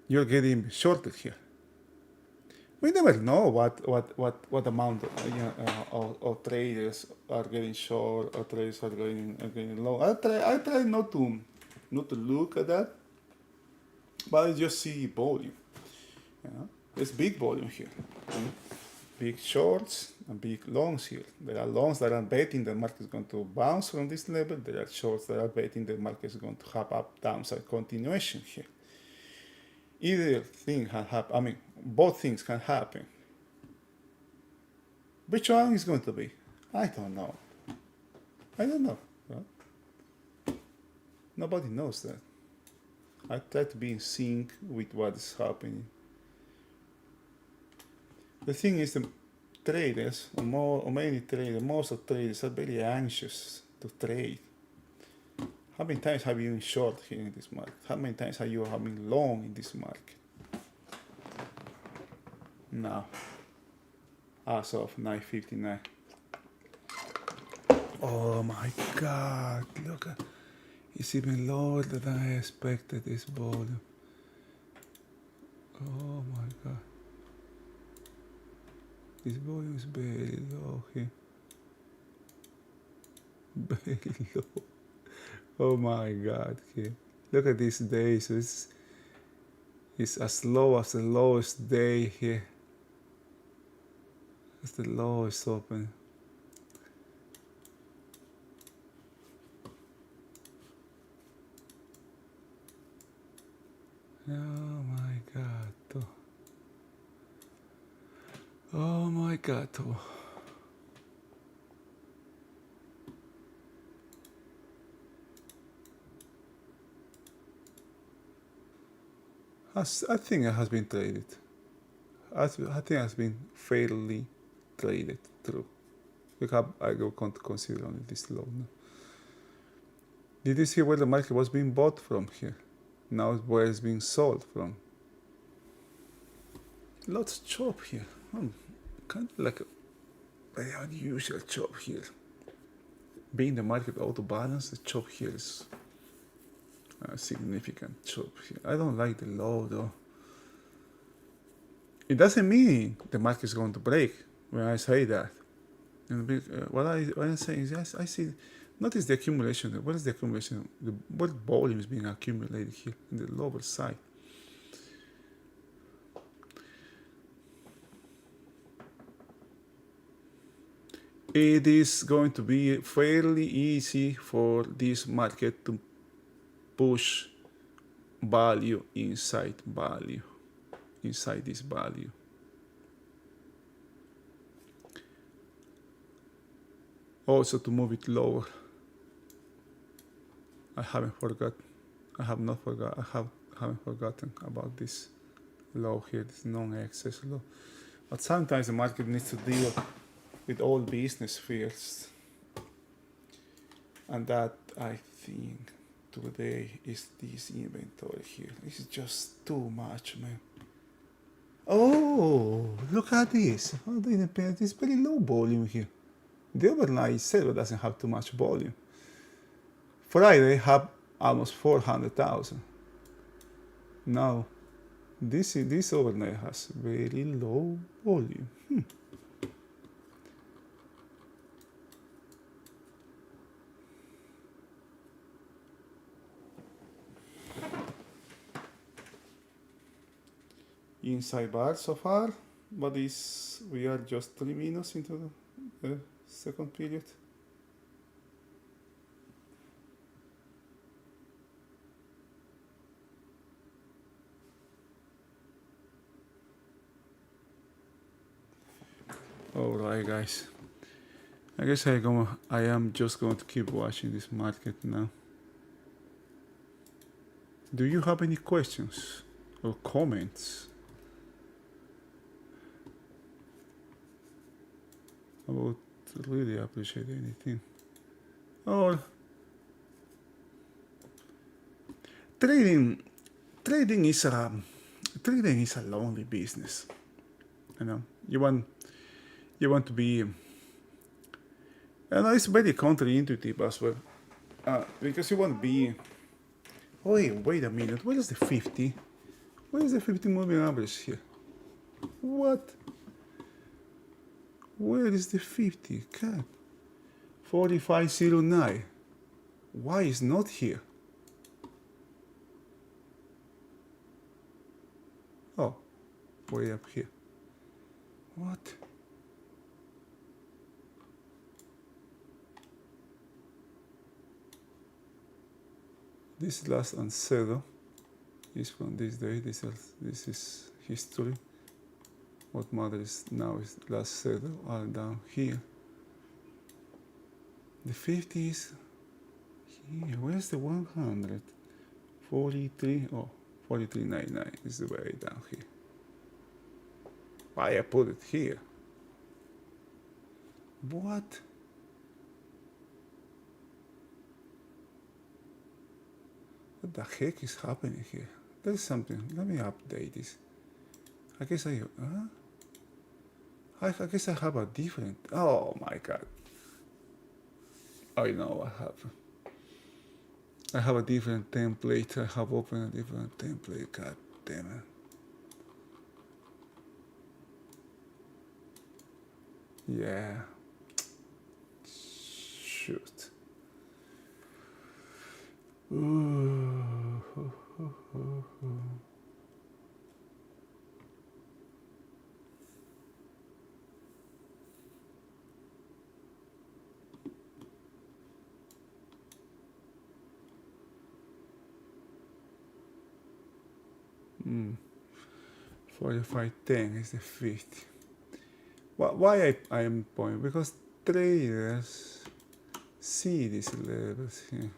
you're getting shorted here. We never know what amount of traders are getting short or traders are getting low. I try not to look at that, but I just see volume. There's big volume here. Big shorts and big longs here. There are longs that are betting the market is going to bounce from this level. There are shorts that are betting the market is going to have up downside continuation here. Either thing can happen. I mean, both things can happen. Which one is going to be? I don't know. Right? Nobody knows that. I try to be in sync with what is happening. The thing is, the traders, most of traders are very anxious to trade. How many times have you been short here in this market? How many times have you been long in this market? Now, as of 9:59. Oh my God! Look at, it's even lower than I expected. This volume. Oh my God! This volume is very low here. Very low. Oh my God, here. Look at this day. So it's as low as the lowest day here. It's the lowest open. Oh my God. Oh my God. I think it has been traded. I think it has been fairly traded through. I go to consider only this low now. Did you see where the market was being bought from here? Now where it's being sold from. Lots of chop here. Kind of like a very unusual chop here. Being the market auto balance, the chop here is a significant chop here. I don't like the low though. It doesn't mean the market is going to break when I say that. What I'm saying is, yes, I see. Notice the accumulation. What is the accumulation? What volume is being accumulated here in the lower side? It is going to be fairly easy for this market to push value inside this value. Also to move it lower. I haven't forgotten about this low here, this non-excess low. But sometimes the market needs to deal with all business first. And that, I think, today is this inventory here. This is just too much, man. Oh, look at this. Oh, the independent is very low volume here. The overnight itself doesn't have too much volume. Friday have almost 400,000. Now, this overnight has very low volume. inside bar so far, but we are just 3 minutes into the second period. Alright guys, I guess I am just going to keep watching this market now. Do you have any questions or comments I would really appreciate anything? Or trading is a lonely business. You know, you want to be. And it's very counterintuitive as well, because you want to be. Wait a minute. What is the 50? What is the 50 moving average here? What? Where is the 50? God. 4509. Why is not here? Oh, way up here. What? This last unsettled is from this day. This is history. What matters now is last settle all down here. The 50 is here. Where's the 100? 43. Oh, 43.99 is the way down here. Why I put it here? What? What the heck is happening here? There's something. Let me update this. I guess I guess I have a different. Oh my god! I know what happened. I have a different template. I have opened a different template. God damn it! Yeah. Shoot. Mm. 4510 is the 50. Why I am pointing? Because traders see these levels here.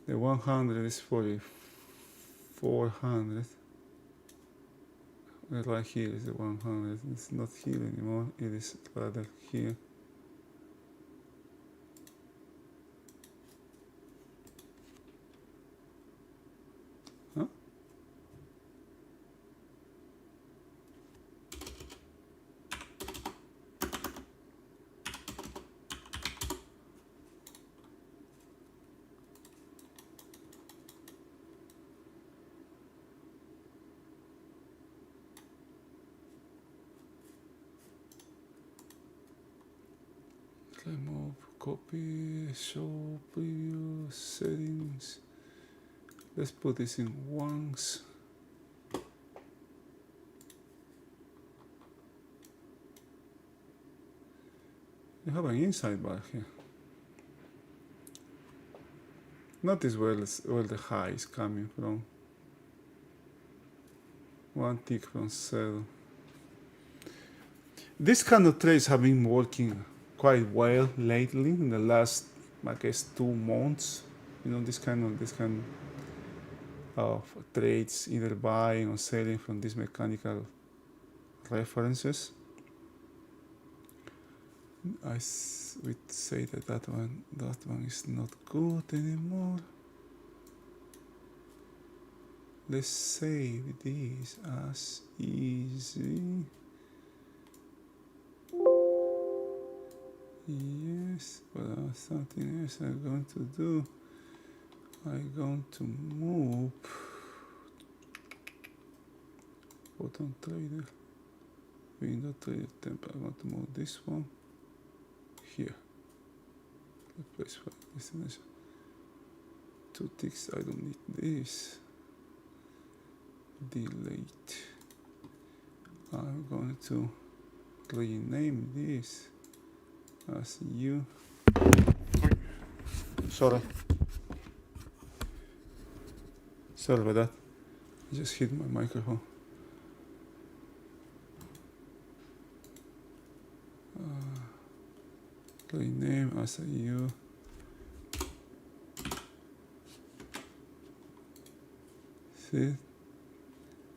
The 100 is 400. Right here is the 100. It's not here anymore. It is rather here. Huh? Remove, copy, show preview settings. Let's put this in once. You have an inside bar here. Notice where the high is coming from. One tick from sell. This kind of trades have been working quite well lately in the last, I guess, 2 months. You know, this kind of trades, either buying or selling from these mechanical references. I would say that one is not good anymore. Let's save this as easy. Yes, but something else I'm going to do. I'm going to move button trader, window trader temp. I want to move this one here. Replace file destination. 2 ticks. I don't need this. delete. I'm going to rename this as U. Sorry about that. I just hit my microphone. Rename as a U. See?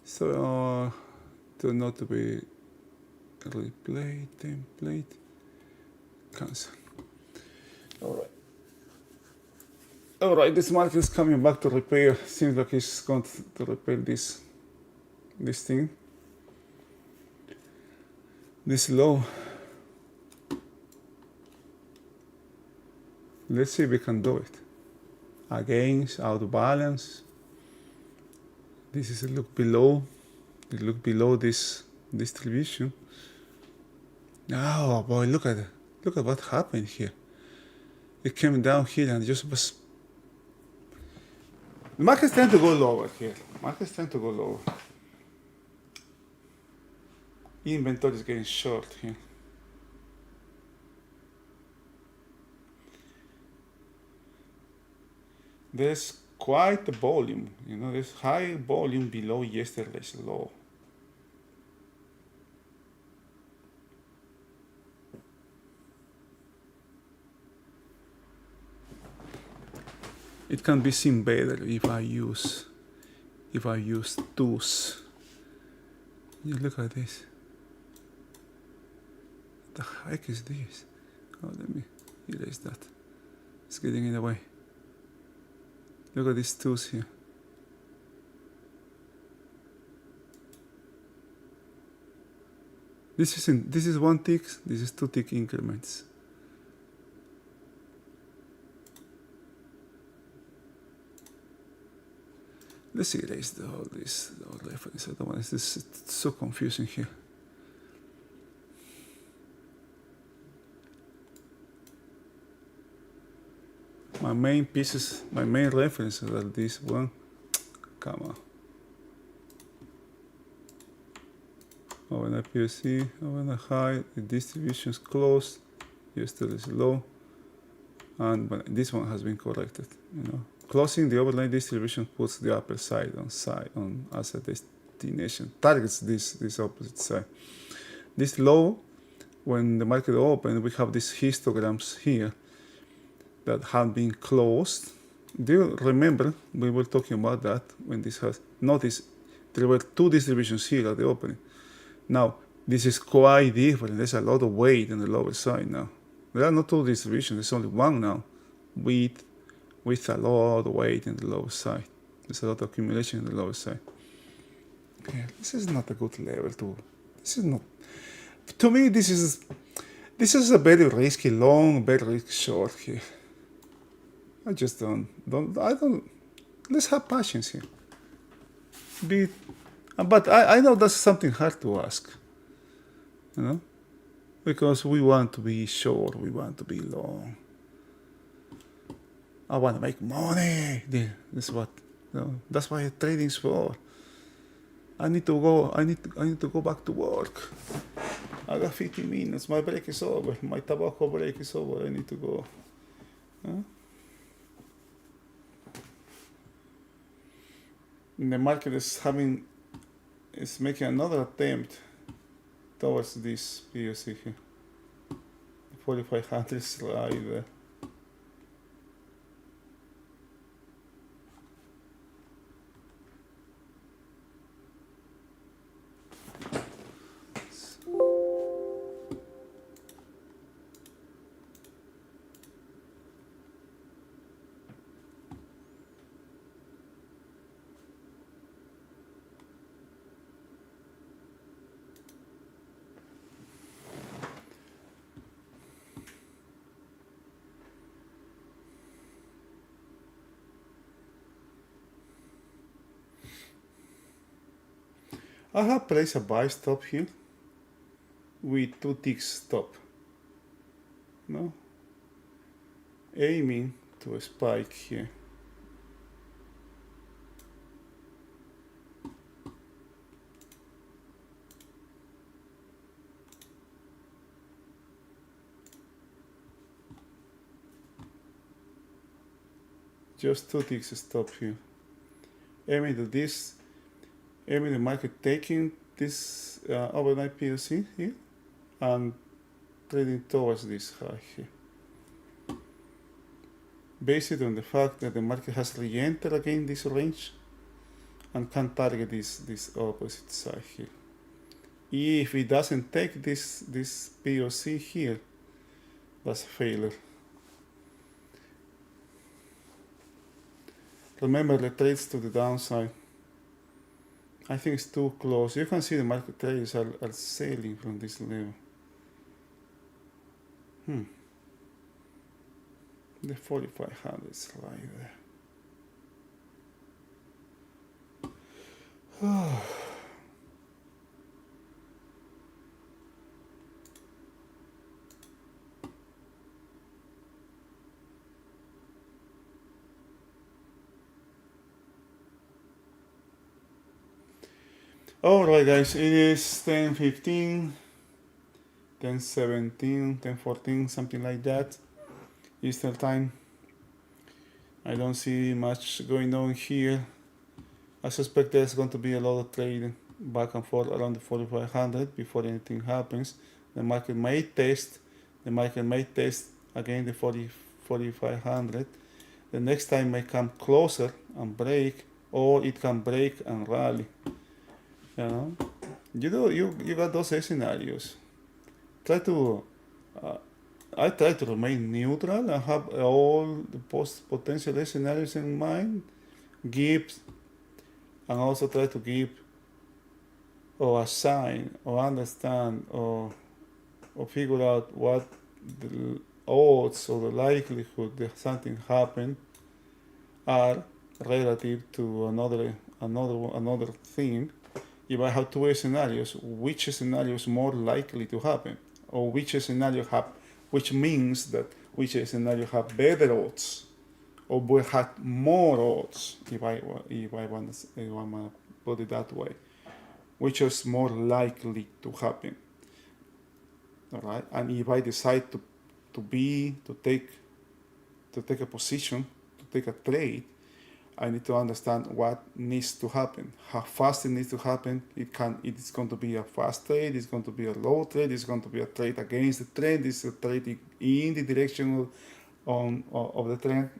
So to not to be replay template, cancel. All right, this marker is coming back to repair. Seems like it's going to repair this thing. This low. Let's see if we can do it. Against, out of balance. This is a look below. It look below this distribution. Oh boy, look at what happened here. It came down here and just was. The market's trying to go lower here. Market's trying to go lower. Inventory is getting short here. There's quite a volume, there's high volume below yesterday's low. It can be seen better if I use tools. You look at this. What the heck is this? Oh, let me erase that. It's getting in the way. Look at these tools here. This is 1 tick, this is 2 tick increments. Let's erase all reference. I don't want this. It's so confusing here. My main references are this one. Come on. Overnight POC, overnight high, the distribution is closed, yesterday's low, and this one has been corrected. Closing the overnight distribution puts the upper side on as a destination, targets this opposite side. This low, when the market opened, we have these histograms here that have been closed. Do you remember we were talking about that when this has noticed there were 2 distributions here at the opening. Now this is quite different. There's a lot of weight on the lower side now. There are not 2 distributions, there's only 1 now with a lot of weight in the lower side. There's a lot of accumulation in the lower side. Yeah, this is not a good level to me this is a very risky long, very risky short here. I just don't, let's have patience here. But I know that's something hard to ask, because we want to be short, we want to be long. I want to make money. That's why trading's for. I need to go back to work. I got 15 minutes. My break is over. My tobacco break is over. I need to go. The market is making another attempt towards this POC here. 4,500 slide there. I have placed a buy stop here with 2 ticks stop. Aiming to a spike here. just 2 ticks stop here. Aiming to this, aiming the market taking this overnight POC here and trading towards this high here. Based on the fact that the market has re-entered again this range and can target this opposite side here. If it doesn't take this POC here, that's a failure. Remember the trades to the downside. I think it's too close. You can see the market traders are selling from this level. The 4,500 is right there. Alright guys, it is 10:15, 10:17, 10:14, something like that, Eastern time. I don't see much going on here. I suspect there's going to be a lot of trading back and forth around the 4,500 before anything happens. The market may test again the 4,500. The next time may come closer and break, or it can break and rally. You got those scenarios. I try to remain neutral and have all the potential scenarios in mind, and also try to give or assign or understand or figure out what the odds or the likelihood that something happened are relative to another thing. If I have 2 scenarios, which scenario is more likely to happen, or which scenario means that which scenario have better odds, or will have more odds, if I want to put it that way, which is more likely to happen. All right, and if I decide to take a position, to take a trade, I need to understand what needs to happen, how fast it needs to happen. It's going to be a fast trade, it's going to be a low trade, it's going to be a trade against the trend, it's a trade in the direction of the trend.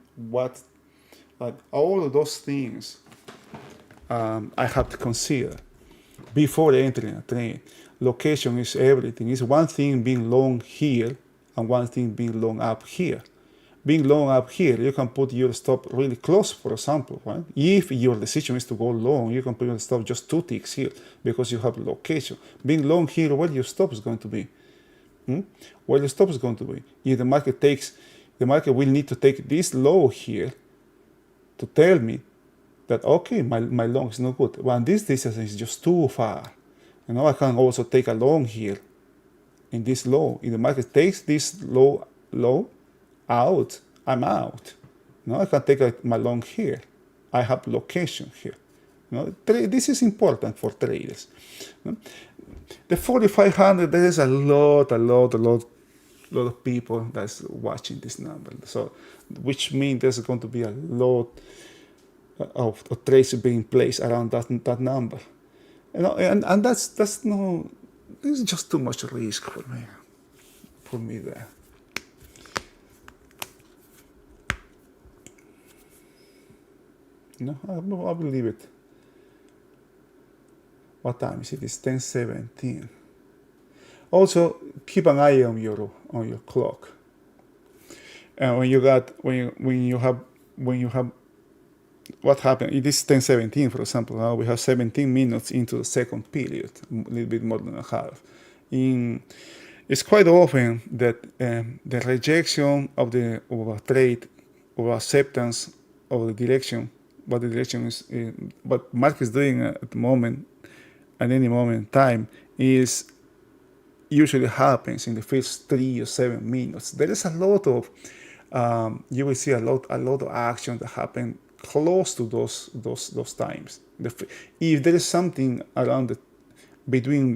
All of those things I have to consider before entering a trade. Location is everything. It's one thing being long here and one thing being long up here. Being long up here, you can put your stop really close, for example, right? If your decision is to go long, you can put your stop just 2 ticks here because you have location. Being long here, where your stop is going to be? Where your stop is going to be? If the market will need to take this low here to tell me that, okay, my long is not good. Well, this distance is just too far. I can also take a long here in this low. If the market takes this low out, I'm out. I can take my long here. I have location here. This is important for traders. The 4,500, there is a lot of people that's watching this number. So, which means there's going to be a lot of trades being placed around that number. And that's no, it's just too much risk for me there. I will leave it. What time is it? It's 10:17. Also, keep an eye on your clock. And when you have what happened? It is 10:17, for example. Now we have 17 minutes into the second period, a little bit more than a half. It's quite often that the rejection of a trade or acceptance of the direction, what the direction is, what market is doing at the moment, at any moment in time, is usually happens in the first 3 or 7 minutes. There is a lot of you will see a lot of action that happen close to those times. If there is something around between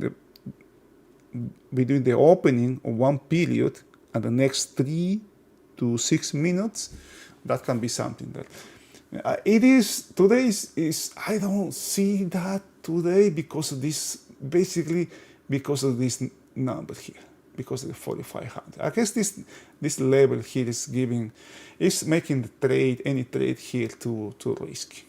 the opening of one period and the next 3 to 6 minutes, That can be something that it is today is I don't see that today because of this, basically because of this number here, because of the 4,500. I guess this level here is making the trade, any trade here too risky.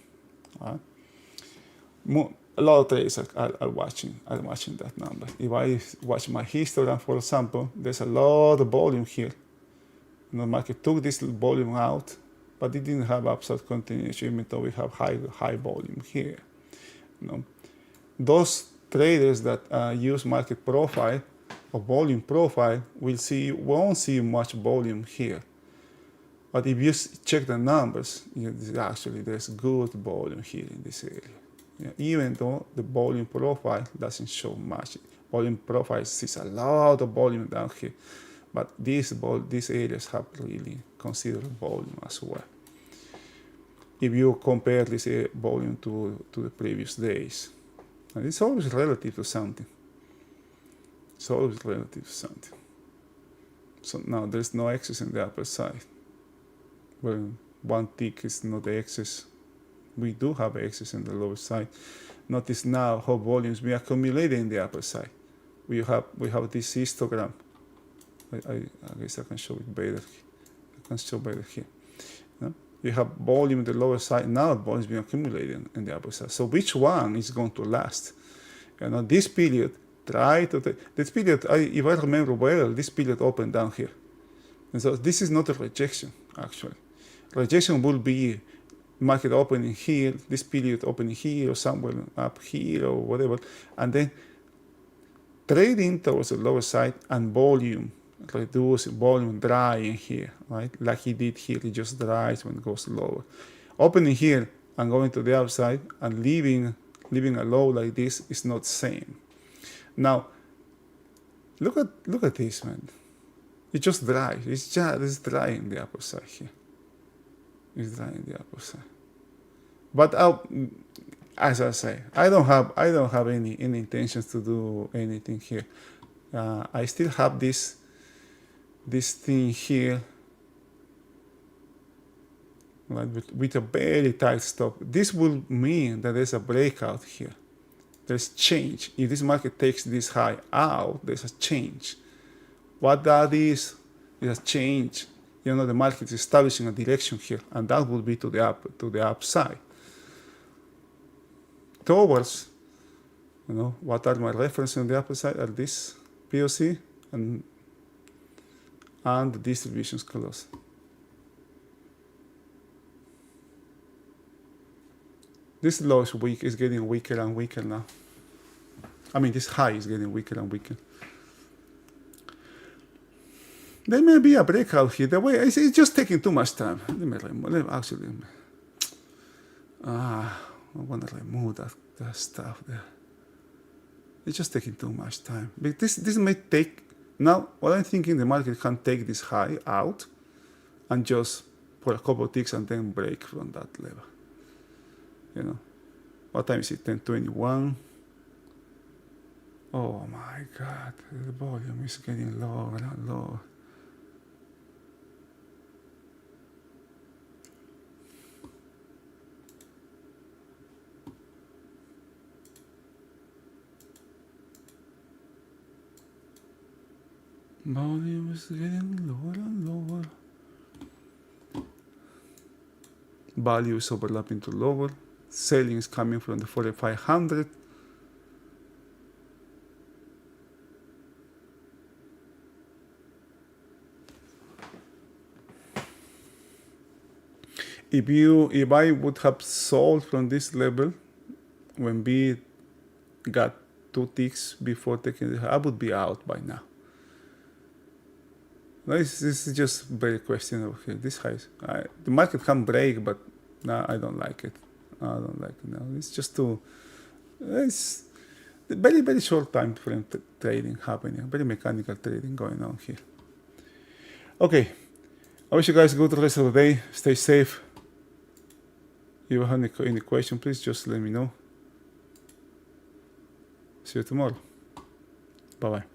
A lot of traders are watching that number. If I watch my histogram, for example, there's a lot of volume here. The market took this volume out, but it didn't have upside continuation, even though we have high volume here. Those traders that use market profile or volume profile won't see much volume here. But if you check the numbers, actually there's good volume here in this area. Even though the volume profile doesn't show much. Volume profile sees a lot of volume down here. But these areas have really considerable volume as well. If you compare this volume to the previous days. And it's always relative to something. It's always relative to something. So now there's no excess in the upper side. When one tick is not the excess, we do have excess in the lower side. Notice now how volumes we accumulated in the upper side. We have this histogram. I guess I can show it better. I can show better here. You have volume in the lower side. Now volume is being accumulated in the upper side. So which one is going to last? This period, this period, if I remember well, this period opened down here. And so this is not a rejection, actually. Rejection will be market opening here, this period opening here, or somewhere up here, or whatever, and then trading towards the lower side and volume reduce, volume drying here, right? Like he did here, it just dries when it goes lower. Opening here and going to the upside and leaving a low like this is not the same. Now, look at this, man. It just dries. It's drying the upper side here. It's drying the upper side. But as I say, I don't have any intentions to do anything here. I still have this thing here, right, with a very tight stop. This will mean that there's a breakout here. There's change. If this market takes this high out, there's a change. What that is a change. The market is establishing a direction here, and that will be to the upside. Towards, what are my references on the upper side are this POC and the distributions close. This low is weak, is getting weaker and weaker now. I mean, this high is getting weaker and weaker. There may be a breakout here. The way it's just taking too much time. I want to remove that stuff there. It's just taking too much time. But this may take. Now, what I'm thinking, the market can take this high out and just for a couple of ticks and then break from that level. What time is it? 10:21. Oh my God, the volume is getting lower and lower. Volume is getting lower and lower. Value is overlapping to lower. Selling is coming from the 4,500. If I would have sold from this level when B got 2 ticks before taking the high, I would be out by now. This is just very questionable here. This high, the market can break, but no, I don't like it. I don't like it now. It's just it's very, very short time frame trading happening, very mechanical trading going on here. Okay, I wish you guys a good rest of the day. Stay safe. If you have any question, please just let me know. See you tomorrow. Bye-bye.